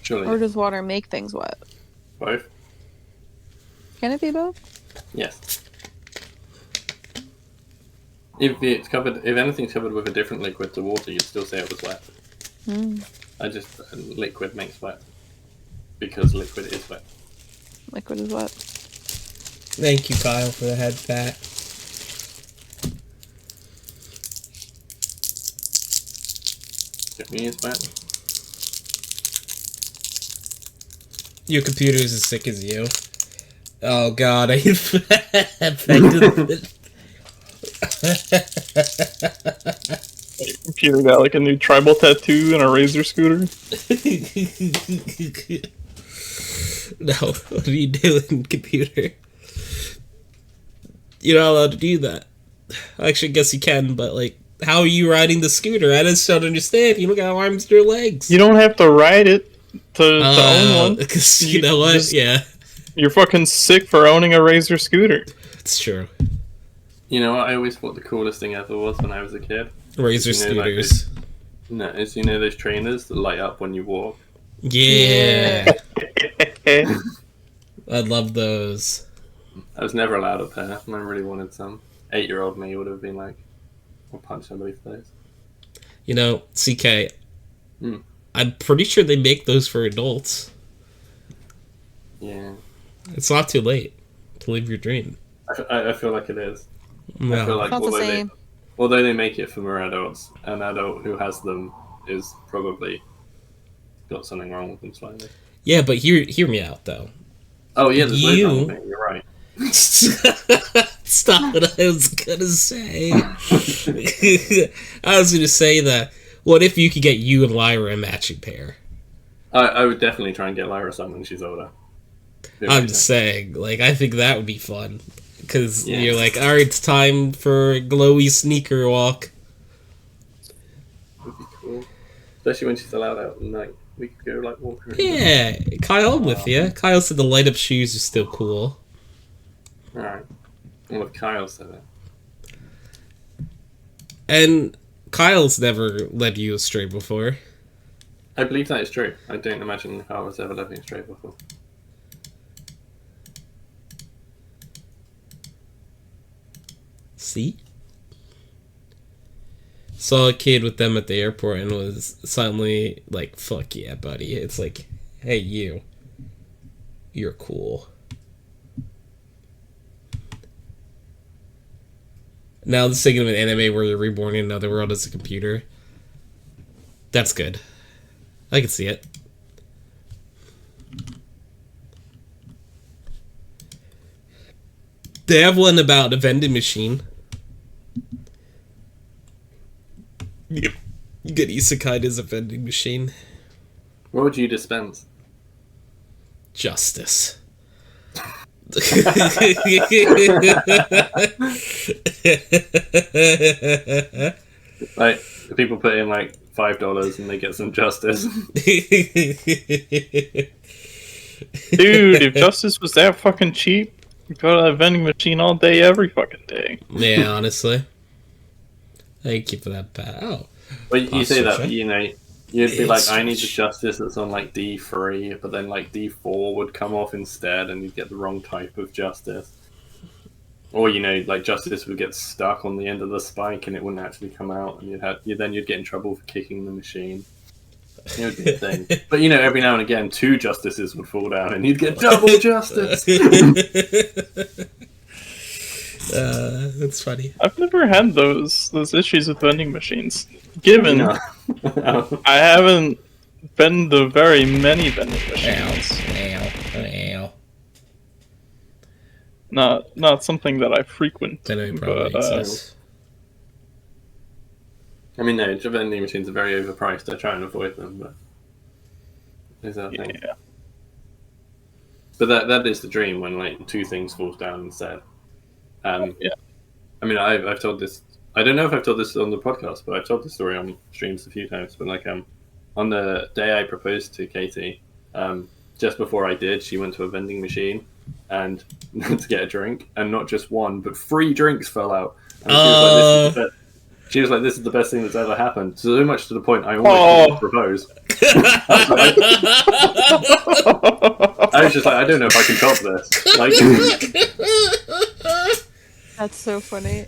Surely. Or does water make things wet? Both? Can it be both? Yes. If anything's covered with a different liquid to water, you'd still say it was wet. Liquid makes wet. Because liquid is wet. Liquid is wet. Thank you, Kyle, for the head pat. It is wet. Your computer's as sick as you. Oh god, I affected. Your computer got like a new tribal tattoo and a razor scooter. No, what are you doing, computer? You're not allowed to do that. Actually, I guess you can, but like, how are you riding the scooter? I just don't understand. You don't got arms or legs. You don't have to ride it to own one. Because you know what? Yeah, You're fucking sick for owning a razor scooter. it's true. You know what? I always thought the coolest thing ever was when I was a kid. Razor You know, like scooters. No, it's those trainers that light up when you walk. Yeah, I love those. I was never allowed a pair, and I really wanted some. 8-year-old me would have been like, I'll punch somebody for those. You know, CK. Hmm. I'm pretty sure they make those for adults. Yeah. It's not too late to live your dream. I feel like it is. No. I feel like Not the same. although they make it for more adults, an adult who has them is probably got something wrong with them slightly. Yeah, but hear me out though. Oh yeah, there's loads You- wrong with me. You're right. Stop what I was gonna say. I was gonna say that. What if you could get you and Lyra a matching pair? I would definitely try and get Lyra some when she's older. I'm just saying, like, I think that would be fun. Because Yeah. you're like, alright, it's time for a glowy sneaker walk. Would be cool, especially when she's allowed out and like we could go like walk around. Yeah, Kyle, I'm with you. Kyle said the light up shoes are still cool. All right. Well, if Kyle said it. And Kyle's never led you astray before. I believe that is true. I don't imagine Kyle was ever led me straight before. See? Saw a kid with them at the airport and was suddenly like, fuck yeah, buddy. It's like, hey, you. You're cool. Now let's think of an anime where you're reborn in another world as a computer. That's good. I can see it. They have one about a vending machine. You get isekai as a vending machine. What would you dispense? Justice. Like people put in like $5 and they get some justice. Dude, if justice was that fucking cheap, you'd go to a vending machine all day, every fucking day. Yeah, honestly. Thank you for that, Pat. Oh. But you say that, Sure. you know, you'd be like, It's- I need the justice that's on like D3, but then like D4 would come off instead, and you'd get the wrong type of justice. Or you know, like justice would get stuck on the end of the spike, and it wouldn't actually come out, and you'd get in trouble for kicking the machine. It would be a thing. But you know, every now and again, 2 justices would fall down, and you'd get double justice. That's funny. I've never had those issues with vending machines. Given No. I haven't been to very many vending Ow. machines. Ow. Not something that I frequent. That it probably But, exists. I mean, no, vending machines are very overpriced. I try and avoid them, but there's that thing. yeah. But that is the dream when like 2 things falls down instead. Yeah. I mean, I've told this. I don't know if I've told this on the podcast, but I've told this story on streams a few times. But like, on the day I proposed to Katie, just before I did, she went to a vending machine and to get a drink, and not just one, but 3 drinks fell out. And she was like, "This is the best thing that's ever happened." So much to the point, I almost didn't propose. I was just like, I don't know if I can top this. Like, That's so funny.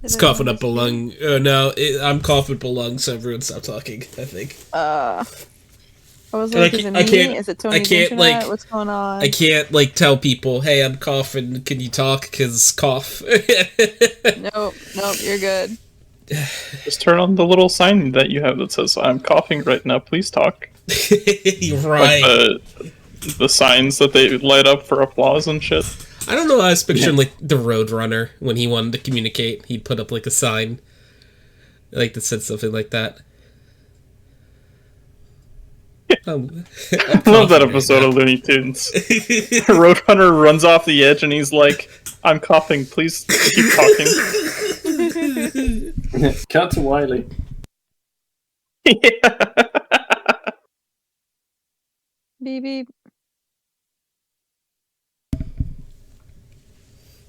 It's coughing up a lung. Oh no, I'm coughing up a lung, so everyone stop talking, I think. I was like, is it me? Is it Tony's internet? What's going on? I can't, like, tell people, hey, I'm coughing, can you talk? Because cough. Nope, you're good. Just turn on the little sign that you have that says, I'm coughing right now, please talk. You're right. Like the signs that they light up for applause and shit. I don't know, I was picturing, like, the Roadrunner, when he wanted to communicate, he'd put up, like, a sign, like, that said something like that. I love that episode of Looney Tunes. Roadrunner runs off the edge and he's like, I'm coughing, please keep talking. Cut to Wiley. Yeah. Beep beep.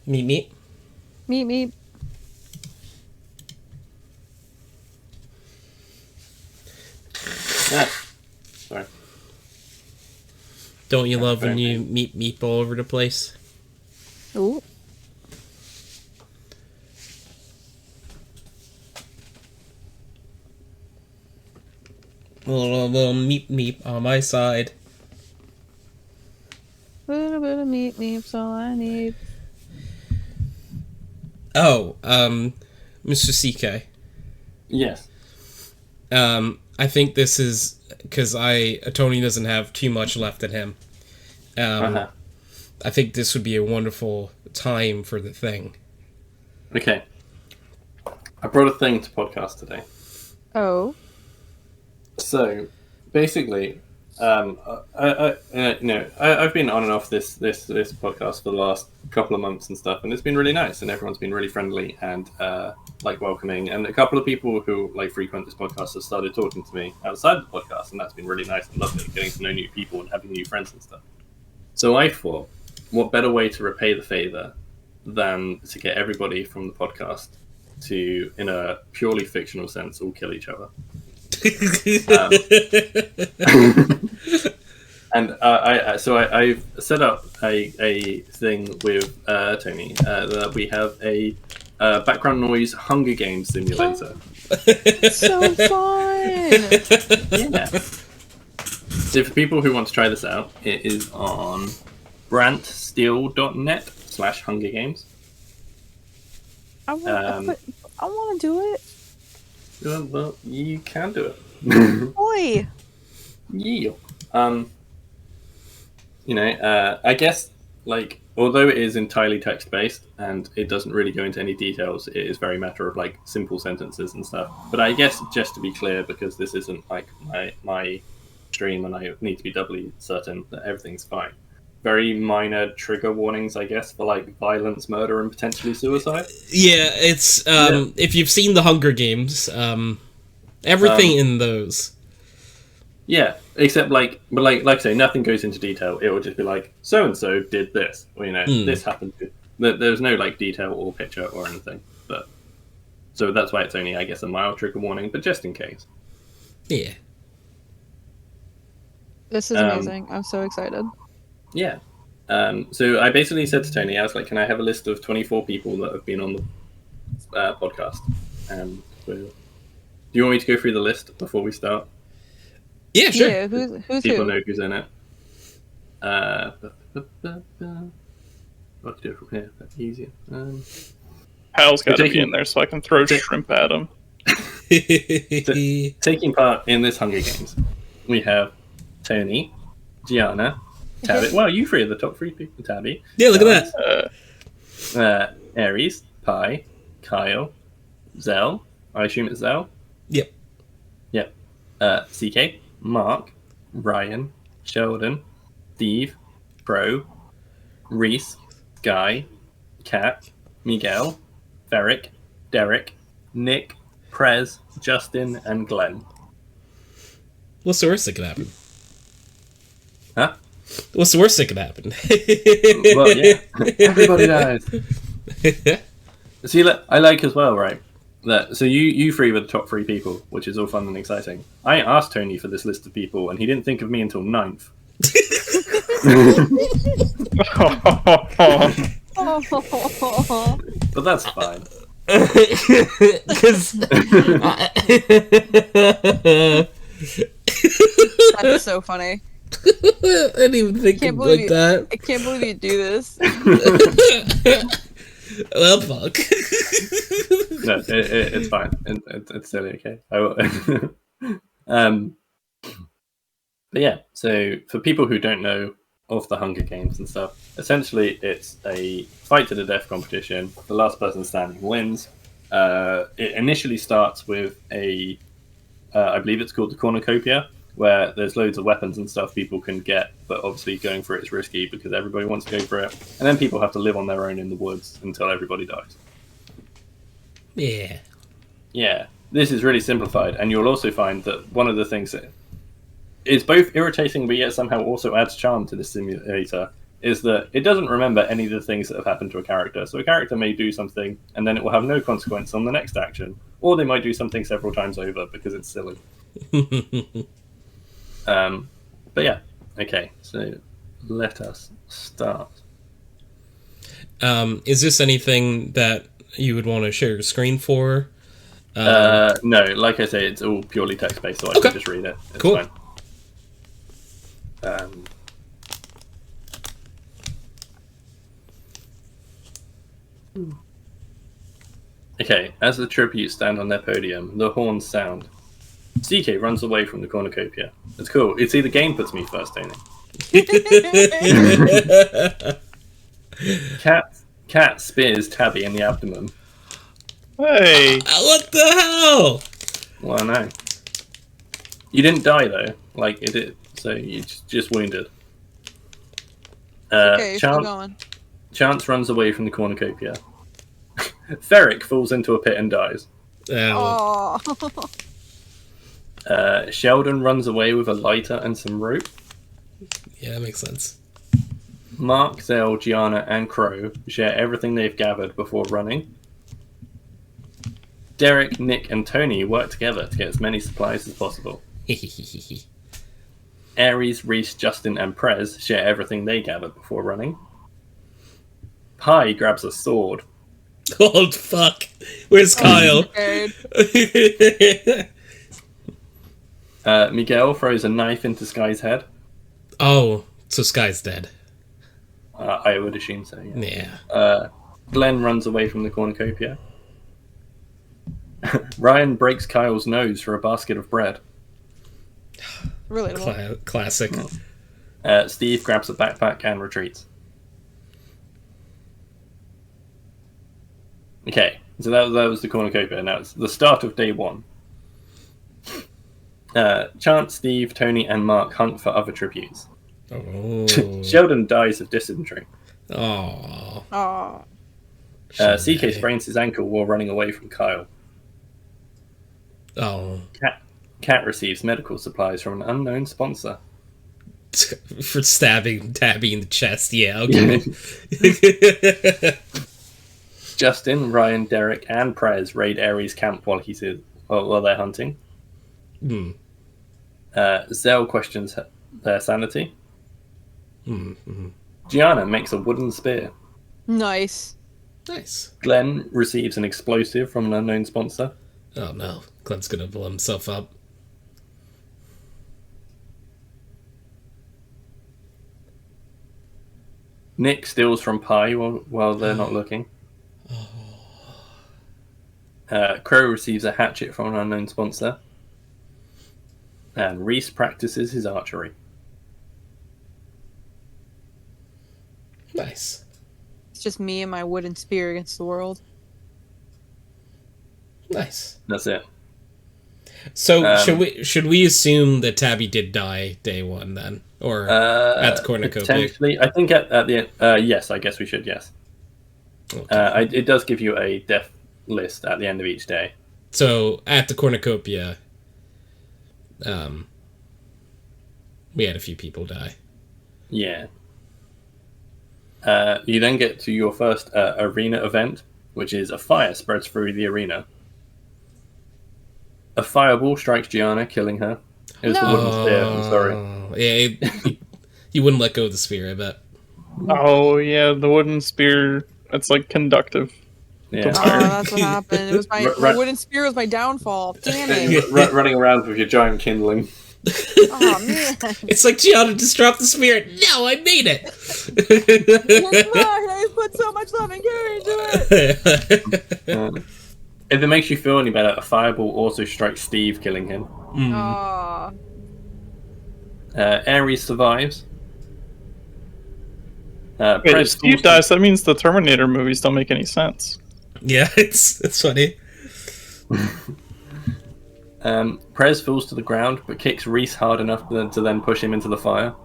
Meep meep. Meep meep. Ah. Sorry. Don't you love when you meep all over the place? Ooh. A little meep meep on my side. Little bit of meep meep's all I need. Oh, Mr. CK. Yes. I think this is because Tony doesn't have too much left in him. I think this would be a wonderful time for the thing. Okay. I brought a thing to podcast today. Oh. So, basically, I've been on and off this podcast for the last couple of months and stuff, and it's been really nice, and everyone's been really friendly and like welcoming, and a couple of people who like frequent this podcast have started talking to me outside the podcast, and that's been really nice and lovely, getting to know new people and having new friends and stuff. So I thought, what better way to repay the favor than to get everybody from the podcast to, in a purely fictional sense, all kill each other. I've set up a thing with Tony that we have a background noise Hunger Games simulator. So fun! Yeah. So for people who want to try this out, it is on brantsteel.net/Hunger Games. I want to do it. Well, you can do it. Oi! Yeah. I guess, like, although it is entirely text-based and it doesn't really go into any details, it is very matter of, like, simple sentences and stuff. But I guess, just to be clear, because this isn't, like, my stream and I need to be doubly certain that everything's fine. Very minor trigger warnings, I guess, for, like, violence, murder, and potentially suicide. Yeah, it's, if you've seen the Hunger Games, everything in those. Yeah, except, like I say, nothing goes into detail. It will just be like, so-and-so did this, or, this happened. There's no, like, detail or picture or anything. But so that's why it's only, I guess, a mild trigger warning, but just in case. Yeah. This is amazing. I'm so excited. Yeah. So I basically said to Tony, I was like, can I have a list of 24 people that have been on the podcast? And do you want me to go through the list before we start? Yeah, sure. Yeah, who's People who? know who's in it. What to do from here? That's easier. Hal's got to be in there so I can throw shrimp at him. Taking part in this Hunger Games, we have Tony, Gianna, Tabby. Well, you three are the top three people. Tabby. Yeah, look at that. Aries, Pi, Kyle, Zell. I assume it's Zell. Yep. Yep. CK, Mark, Ryan, Sheldon, Steve, Pro, Reese, Guy, Kat, Miguel, Ferric, Derek, Nick, Prez, Justin, and Glenn. What's the worst that could happen? Huh? What's the worst that could happen? Well, yeah. Everybody dies. See, I like as well, right? That so you three were the top three people, which is all fun and exciting. I asked Tony for this list of people, and he didn't think of me until 9th. Oh. But that's fine. Because That's so funny. I didn't even think Can't of believe like you. that. I can't believe you do this. Well, fuck. No, it's fine. It's silly. Okay. I will. um, but yeah. So for people who don't know of the Hunger Games and stuff, essentially it's a fight to the death competition. The last person standing wins. It initially starts with a, I believe it's called the cornucopia, where there's loads of weapons and stuff people can get, but obviously going for it is risky because everybody wants to go for it. And then people have to live on their own in the woods until everybody dies. Yeah. Yeah, this is really simplified, and you'll also find that one of the things that is both irritating but yet somehow also adds charm to the simulator is that it doesn't remember any of the things that have happened to a character. So a character may do something, and then it will have no consequence on the next action, or they might do something several times over because it's silly. But yeah, okay, so let us start. Is this anything that you would want to share your screen for? No, like I say, it's all purely text-based, so I Okay. can just read it. It's Cool. fine. Okay, as the tributes stand on their podium, the horns sound. CK runs away from the cornucopia. It's cool. It's either game puts me first, Tony. Cat spears Tabby in the abdomen. Hey, What the hell? Well, I know. You didn't die though, like it did, so you just wounded. Okay, still going. Chance runs away from the cornucopia. Ferric falls into a pit and dies. Oh. Oh. Sheldon runs away with a lighter and some rope. Yeah, that makes sense. Mark, Zell, Gianna, and Crow share everything they've gathered before running. Derek, Nick, and Tony work together to get as many supplies as possible. Aries, Reese, Justin, and Prez share everything they gathered before running. Pi grabs a sword. Oh, fuck. Where's Kyle? Miguel throws a knife into Sky's head. Oh, so Sky's dead. I would assume so, yeah. Yeah. Glenn runs away from the cornucopia. Ryan breaks Kyle's nose for a basket of bread. Relatable. Classic. Steve grabs a backpack and retreats. Okay, so that was the cornucopia. Now it's the start of day one. Chance, Steve, Tony, and Mark hunt for other tributes. Oh. Sheldon dies of dysentery. Oh. Oh. CK sprains his ankle while running away from Kyle. Oh. Cat receives medical supplies from an unknown sponsor. For stabbing Tabby in the chest. Yeah, okay. Justin, Ryan, Derek, and Prez raid Aries' camp while they're hunting. Zell questions their sanity. Gianna makes a wooden spear. Nice. Nice. Glenn receives an explosive from an unknown sponsor. Oh no, Glenn's gonna blow himself up. Nick steals from Pi while they're not looking. Crow receives a hatchet from an unknown sponsor. And Reese practices his archery. Nice. It's just me and my wooden spear against the world. Nice. That's it. So should we assume that Tabby did die day one then, or at the cornucopia? Potentially, I think at the end. Yes, I guess we should. Yes. Okay. It does give you a death list at the end of each day. So at the cornucopia, we had a few people die. Yeah. You then get to your first arena event, which is a fire spreads through the arena. A fireball strikes Gianna, killing her. It was the wooden spear, I'm sorry. Yeah, you wouldn't let go of the spear, I bet. oh yeah, the wooden spear. It's like conductive. Yeah. Oh, that's what happened. It was my Right. wooden spear was my downfall. Damn it. Running around with your giant kindling. Oh man. It's like Gianna just dropped the spear. No, I made it. It's mine. I put so much love and care into it. If it makes you feel any better, a fireball also strikes Steve, killing him. Aw. Ares survives. Wait, if Prez Steve dies, that means the Terminator movies don't make any sense. Yeah, it's funny. Prez falls to the ground, but kicks Reese hard enough to then push him into the fire.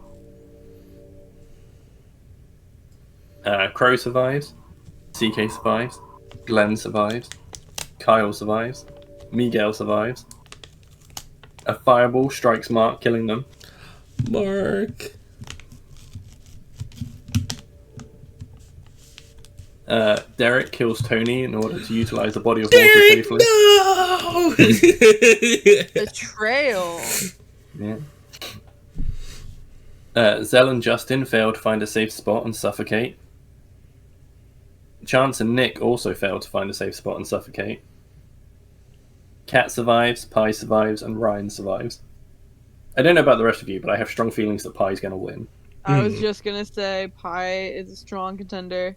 Crow survives. CK survives. Glenn survives. Kyle survives. Miguel survives. A fireball strikes Mark, killing them. Mark. Derek kills Tony in order to utilize the body of water safely. No! Betrayal. Yeah. Zell and Justin failed to find a safe spot and suffocate. Chance and Nick also failed to find a safe spot and suffocate. Kat survives, Pie survives, and Ryan survives. I don't know about the rest of you, but I have strong feelings that Pie's going to win. I was just gonna say Pie is a strong contender.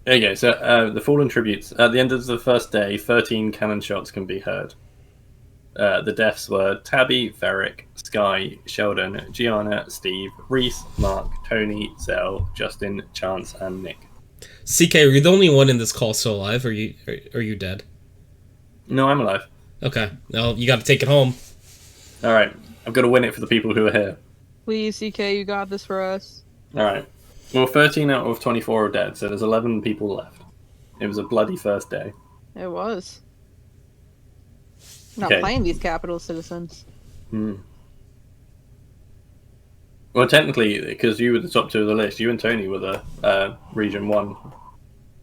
There you go. So the fallen tributes. At the end of the first day, 13 cannon shots can be heard. The deaths were Tabby, Varric, Sky, Sheldon, Gianna, Steve, Reese, Mark, Tony, Zell, Justin, Chance, and Nick. CK, are you the only one in this call still alive, or are you dead? No, I'm alive. Okay. Well, you got to take it home. All right. I've got to win it for the people who are here. Please, CK, you got this for us. All right. Well, 13 out of 24 are dead, so there's 11 people left. It was a bloody first day. It was. Not Okay. playing these capital citizens. Well, technically, because you were the top two of the list, you and Tony were the Region 1,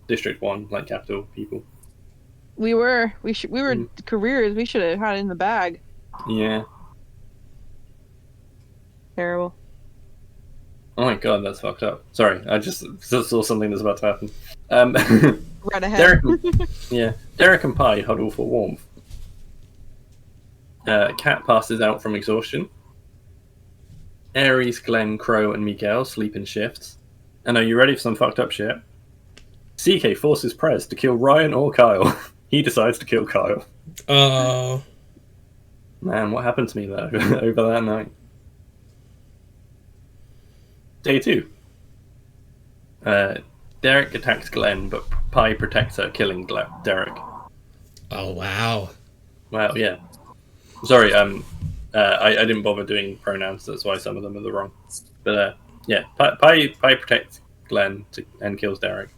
District 1, like capital people. We were careers. We should have had it in the bag. Yeah. Terrible. Oh my god, that's fucked up. Sorry, I just saw something that's about to happen. Right ahead. Derek and Pie huddle for warmth. Kat passes out from exhaustion. Ares, Glenn, Crow, and Miguel sleep in shifts. And are you ready for some fucked up shit? CK forces Prez to kill Ryan or Kyle. He decides to kill Kyle. Oh. Man, what happened to me there over that night? Day 2. Derek attacks Glenn, but Pie protects her, killing Derek. Oh, wow. Well, yeah. Sorry, I didn't bother doing pronouns, that's why some of them are the wrong. But, yeah, Pie protects Glenn and kills Derek.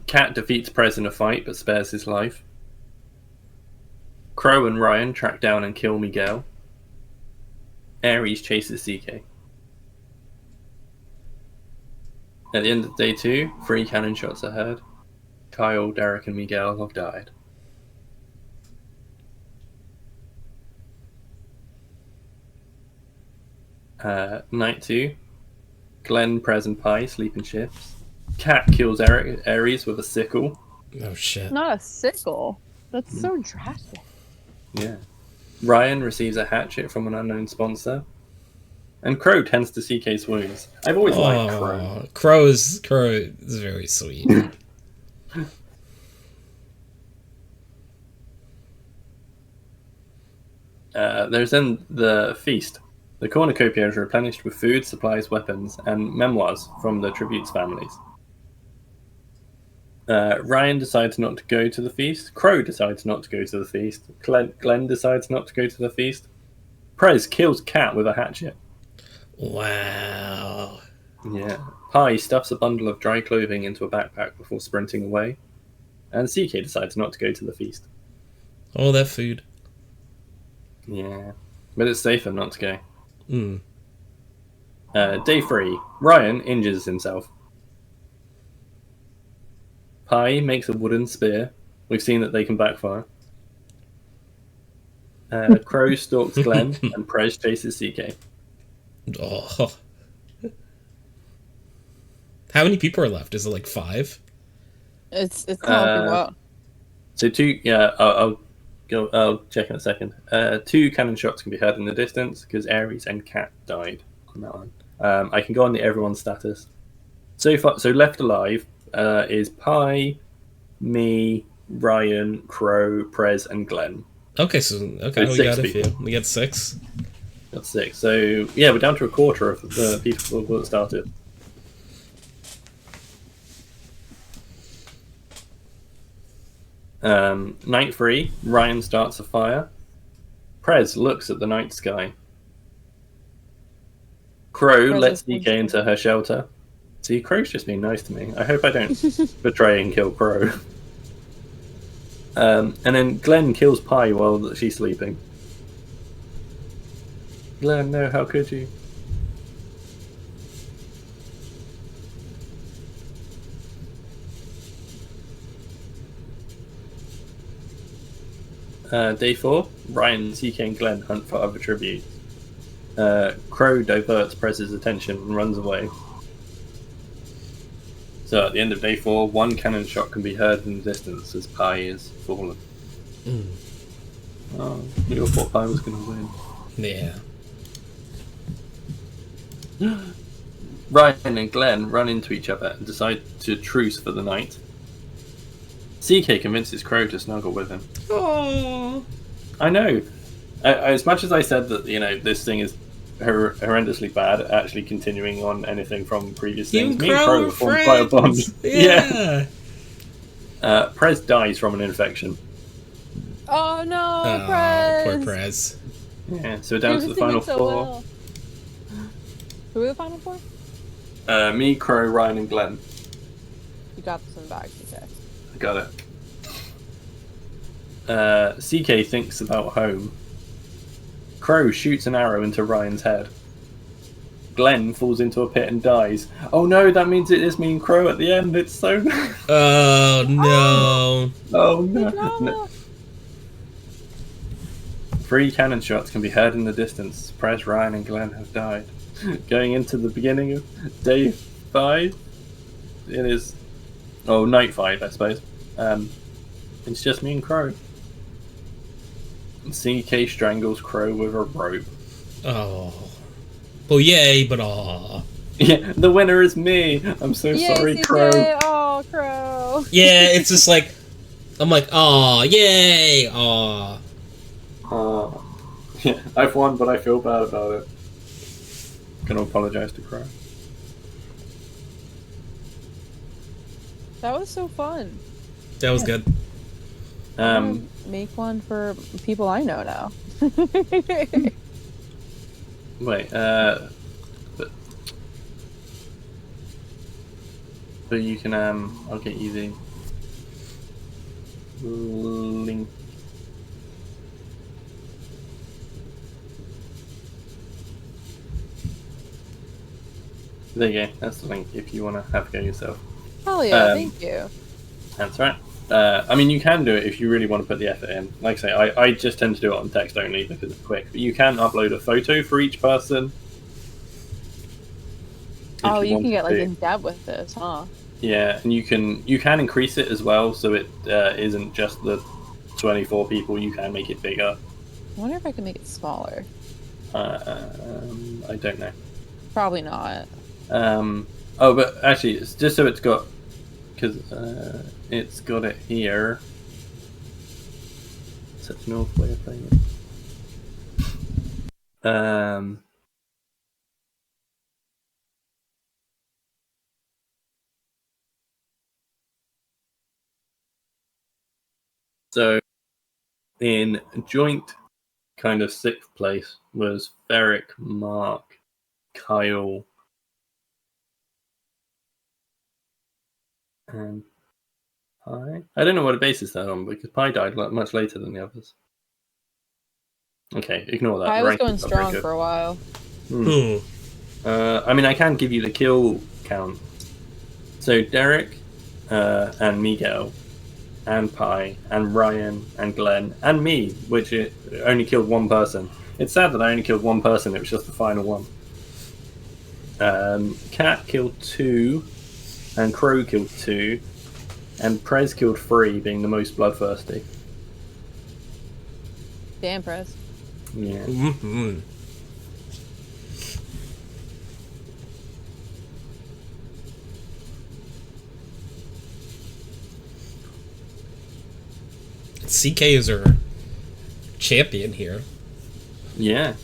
Kat defeats Prez in a fight, but spares his life. Crow and Ryan track down and kill Miguel. Ares chases CK. At the end of day 2, 3 cannon shots are heard. Kyle, Derek, and Miguel have died. Night 2, Glenn, Prez, and Pie sleep in shifts. Kat kills Ares with a sickle. Oh, shit. Not a sickle. That's so drastic. Yeah. Ryan receives a hatchet from an unknown sponsor. And Crow tends to CK's wounds. I've always liked Crow. Crow is very sweet. There's then the feast. The cornucopia is replenished with food, supplies, weapons, and memoirs from the tributes families. Ryan decides not to go to the feast. Crow decides not to go to the feast. Glenn decides not to go to the feast. Prez kills Kat with a hatchet. Wow. Yeah. Pie stuffs a bundle of dry clothing into a backpack before sprinting away. And CK decides not to go to the feast. All that food. Yeah. But it's safer not to go. Mm. Day 3. Ryan injures himself. Pie makes a wooden spear. We've seen that they can backfire. Crow stalks Glenn, and Prez chases CK. Oh. How many people are left? Is it like 5? It's counting well. So 2, yeah, I'll check in a second. 2 cannon shots can be heard in the distance because Ares and Cat died on that one. I can go on the everyone status. So far, so left alive is Pi, me, Ryan, Crow, Prez, and Glenn. Okay, so we got a few. We got 6. Got 6. So yeah, we're down to a quarter of the people that started. Night 3, Ryan starts a fire. Prez looks at the night sky. Crow lets DK into her shelter. See, Crow's just being nice to me. I hope I don't betray and kill Crow. And then Glenn kills Pi while she's sleeping. Glenn, no, how could you? Day 4, Ryan, CK, and Glenn hunt for other tributes. Crow diverts Prez's attention and runs away. So at the end of day 4, 1 cannon shot can be heard in the distance as Pi is fallen. Oh, you thought Pi was going to win. Yeah. Ryan and Glenn run into each other and decide to truce for the night. CK convinces Crow to snuggle with him. Oh. I know. As much as I said that, this thing is horrendously bad, actually continuing on anything from previous things, me and Crow formed quite a bond. Yeah. Prez dies from an infection. Oh no, Prez! Poor Prez. Yeah, so down to the final 4. Well. Who are the final 4? Me, Crow, Ryan, and Glenn. You got this in the bag, okay. I got it. CK thinks about home. Crow shoots an arrow into Ryan's head. Glenn falls into a pit and dies. Oh no, that means it is me and Crow at the end. It's so... Oh no. Oh no. 3 cannon shots can be heard in the distance. Prez, Ryan, and Glenn have died. Going into the beginning of day 5, it is... Oh, night 5, I suppose. It's just me and Crow. CK strangles Crow with a rope. Oh. Well, yay, but aw. Yeah, the winner is me. I'm so sorry, CK. Crow. Oh, Crow. Yeah, it's just like... I'm like, aw, yay, aw. Yeah, I've won, but I feel bad about it. Gonna apologize to Crow. That was so fun. That was good. Make one for people I know now. Wait, but you can, I'll get you the link. There you go, that's the link if you want to have a go yourself. Hell yeah, thank you. That's right. I mean, you can do it if you really want to put the effort in. Like I say, I just tend to do it on text only because it's quick. But you can upload a photo for each person. Oh, you can get like in depth with this, huh? Yeah, and you can increase it as well, so it isn't just the 24 people. You can make it bigger. I wonder if I can make it smaller. I don't know. Probably not. Oh, but actually, it's just so it's got, because it's got it here. Such an awful way of playing it. So, in joint kind of 6th place was Ferric, Mark, Kyle, and Pi. I don't know what a basis that on because Pi died much later than the others. Okay, ignore that. Pi was going strong for a while. I mean, I can give you the kill count. So Derek and Miguel and Pi and Ryan and Glenn and me, which it only killed 1 person. It's sad that I only killed 1 person. It was just the final one. Cat killed 2. and Crow killed 2, and Prez killed 3, being the most bloodthirsty. Damn, Prez. Yeah. Mm-hmm. CK is our champion here. Yeah.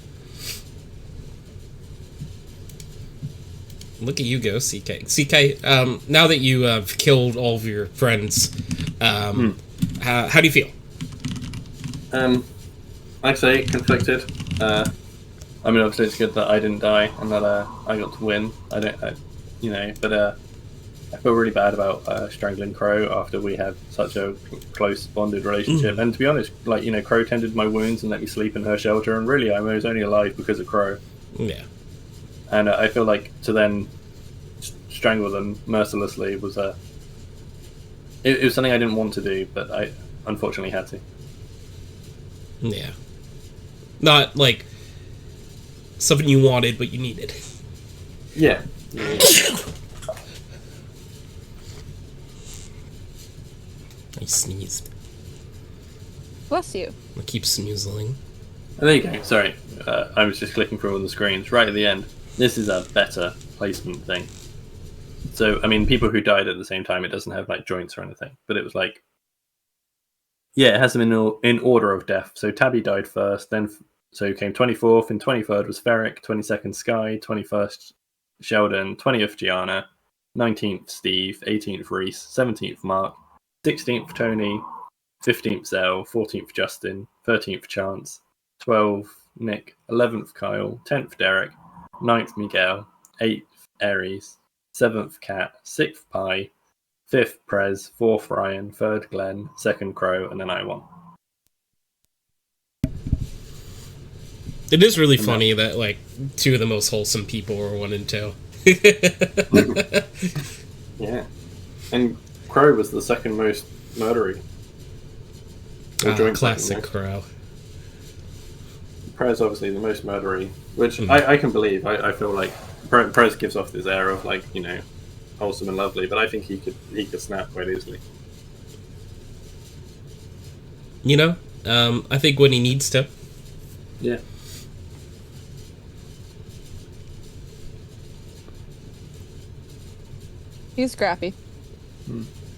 Look at you go, CK. CK, now that you have killed all of your friends, how do you feel? Like I say, conflicted. I mean, obviously it's good that I didn't die and that I got to win. But I feel really bad about strangling Crow after we had such a close bonded relationship. And to be honest, Crow tended my wounds and let me sleep in her shelter, and really I was only alive because of Crow. Yeah. And I feel like to then strangle them mercilessly was it was something I didn't want to do, but I unfortunately had to. Yeah. Not like something you wanted, but you needed. Yeah. I sneezed. Bless you. I keep snoozling. Oh, there you go. Sorry, I was just clicking through all the screens. Right at the end, this is a better placement thing. So, I mean, people who died at the same time, it doesn't have like joints or anything, but it was like, yeah, it has them in order of death. So Tabby died first, then so came 24th, and 23rd was Ferric, 22nd Sky, 21st Sheldon, 20th Gianna, 19th Steve, 18th Reese, 17th Mark, 16th Tony, 15th Zell, 14th Justin, 13th Chance, 12th Nick, 11th Kyle, 10th Derek, 9th Miguel, 8th Aries, 7th Cat, 6th Pi, 5th Prez, 4th Ryan, 3rd Glenn, 2nd Crow, and then I won. It is really funny that like 2 of the most wholesome people were 1 and 2. Yeah. And Crow was the second most murdery. Classic Crow. Prez obviously the most murdery, which I can believe. I feel like Prez gives off this air of like, wholesome and lovely, but I think he could snap quite easily. I think when he needs to. Yeah. He's scrappy.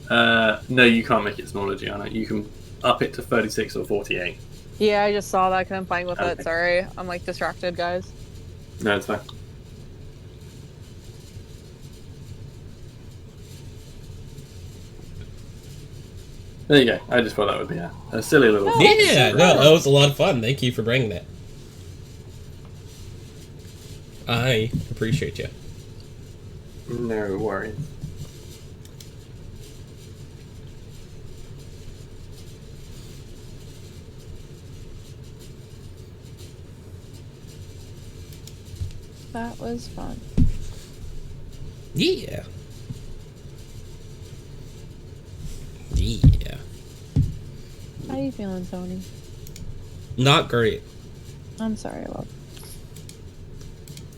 No, you can't make it smaller, Gianna. You can up it to 36 or 48. Yeah, I just saw that. Couldn't find with Okay. it. Sorry, I'm like distracted, guys. No, it's fine. There you go. I just thought that would be a silly little... Yeah, no, that was a lot of fun. Thank you for bringing that. I appreciate you. No worries. That was fun. Yeah. Yeah. How you feeling, Tony? Not great. I'm sorry, love.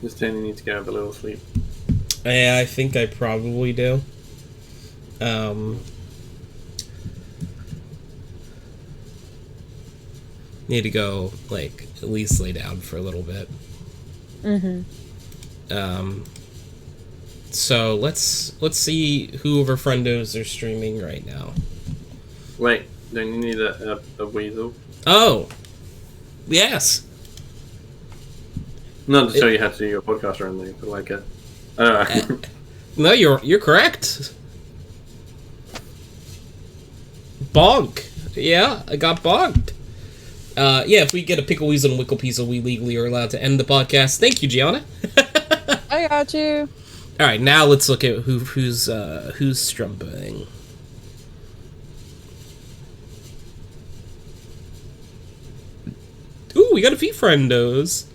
Just Tony needs to get a little sleep. Yeah, I think I probably do. Need to go, like, at least lay down for a little bit. So let's see who of our friendos are streaming right now. Wait, don't you need a weasel? Oh! Yes! Not to show you how to do your podcast or anything, but like a... I don't know. No, you're correct. Bonk. Yeah, I got bonked. Yeah, if we get a pickle weasel and wickle piesel, we legally are allowed to end the podcast. Thank you, Gianna. I got you. All right, now let's look at who's strumping. Ooh, we got a few friendos.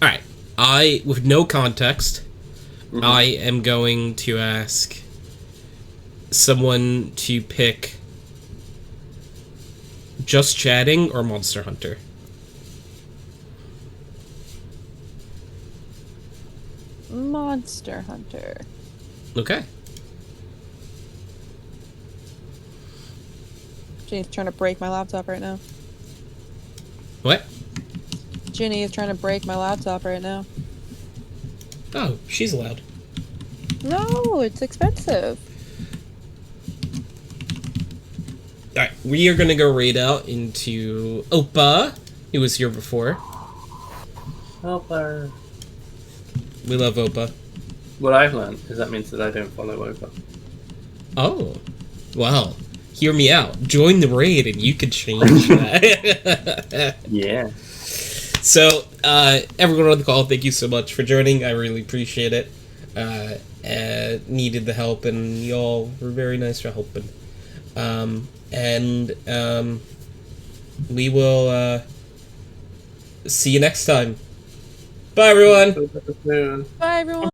All right, with no context, I am going to ask someone to pick just chatting, or Monster Hunter? Monster Hunter. Okay. Ginny's trying to break my laptop right now. What? Ginny is trying to break my laptop right now. Oh, she's allowed. No, it's expensive. Alright, we are gonna go raid out into Opa, who was here before. Helper. We love Opa. What I've learned is that means that I don't follow over. Oh. Well, hear me out. Join the raid and you can change that. Yeah. So, everyone on the call, thank you so much for joining. I really appreciate it. Needed the help, and y'all were very nice for helping. We will see you next time. Bye, everyone. Bye, everyone.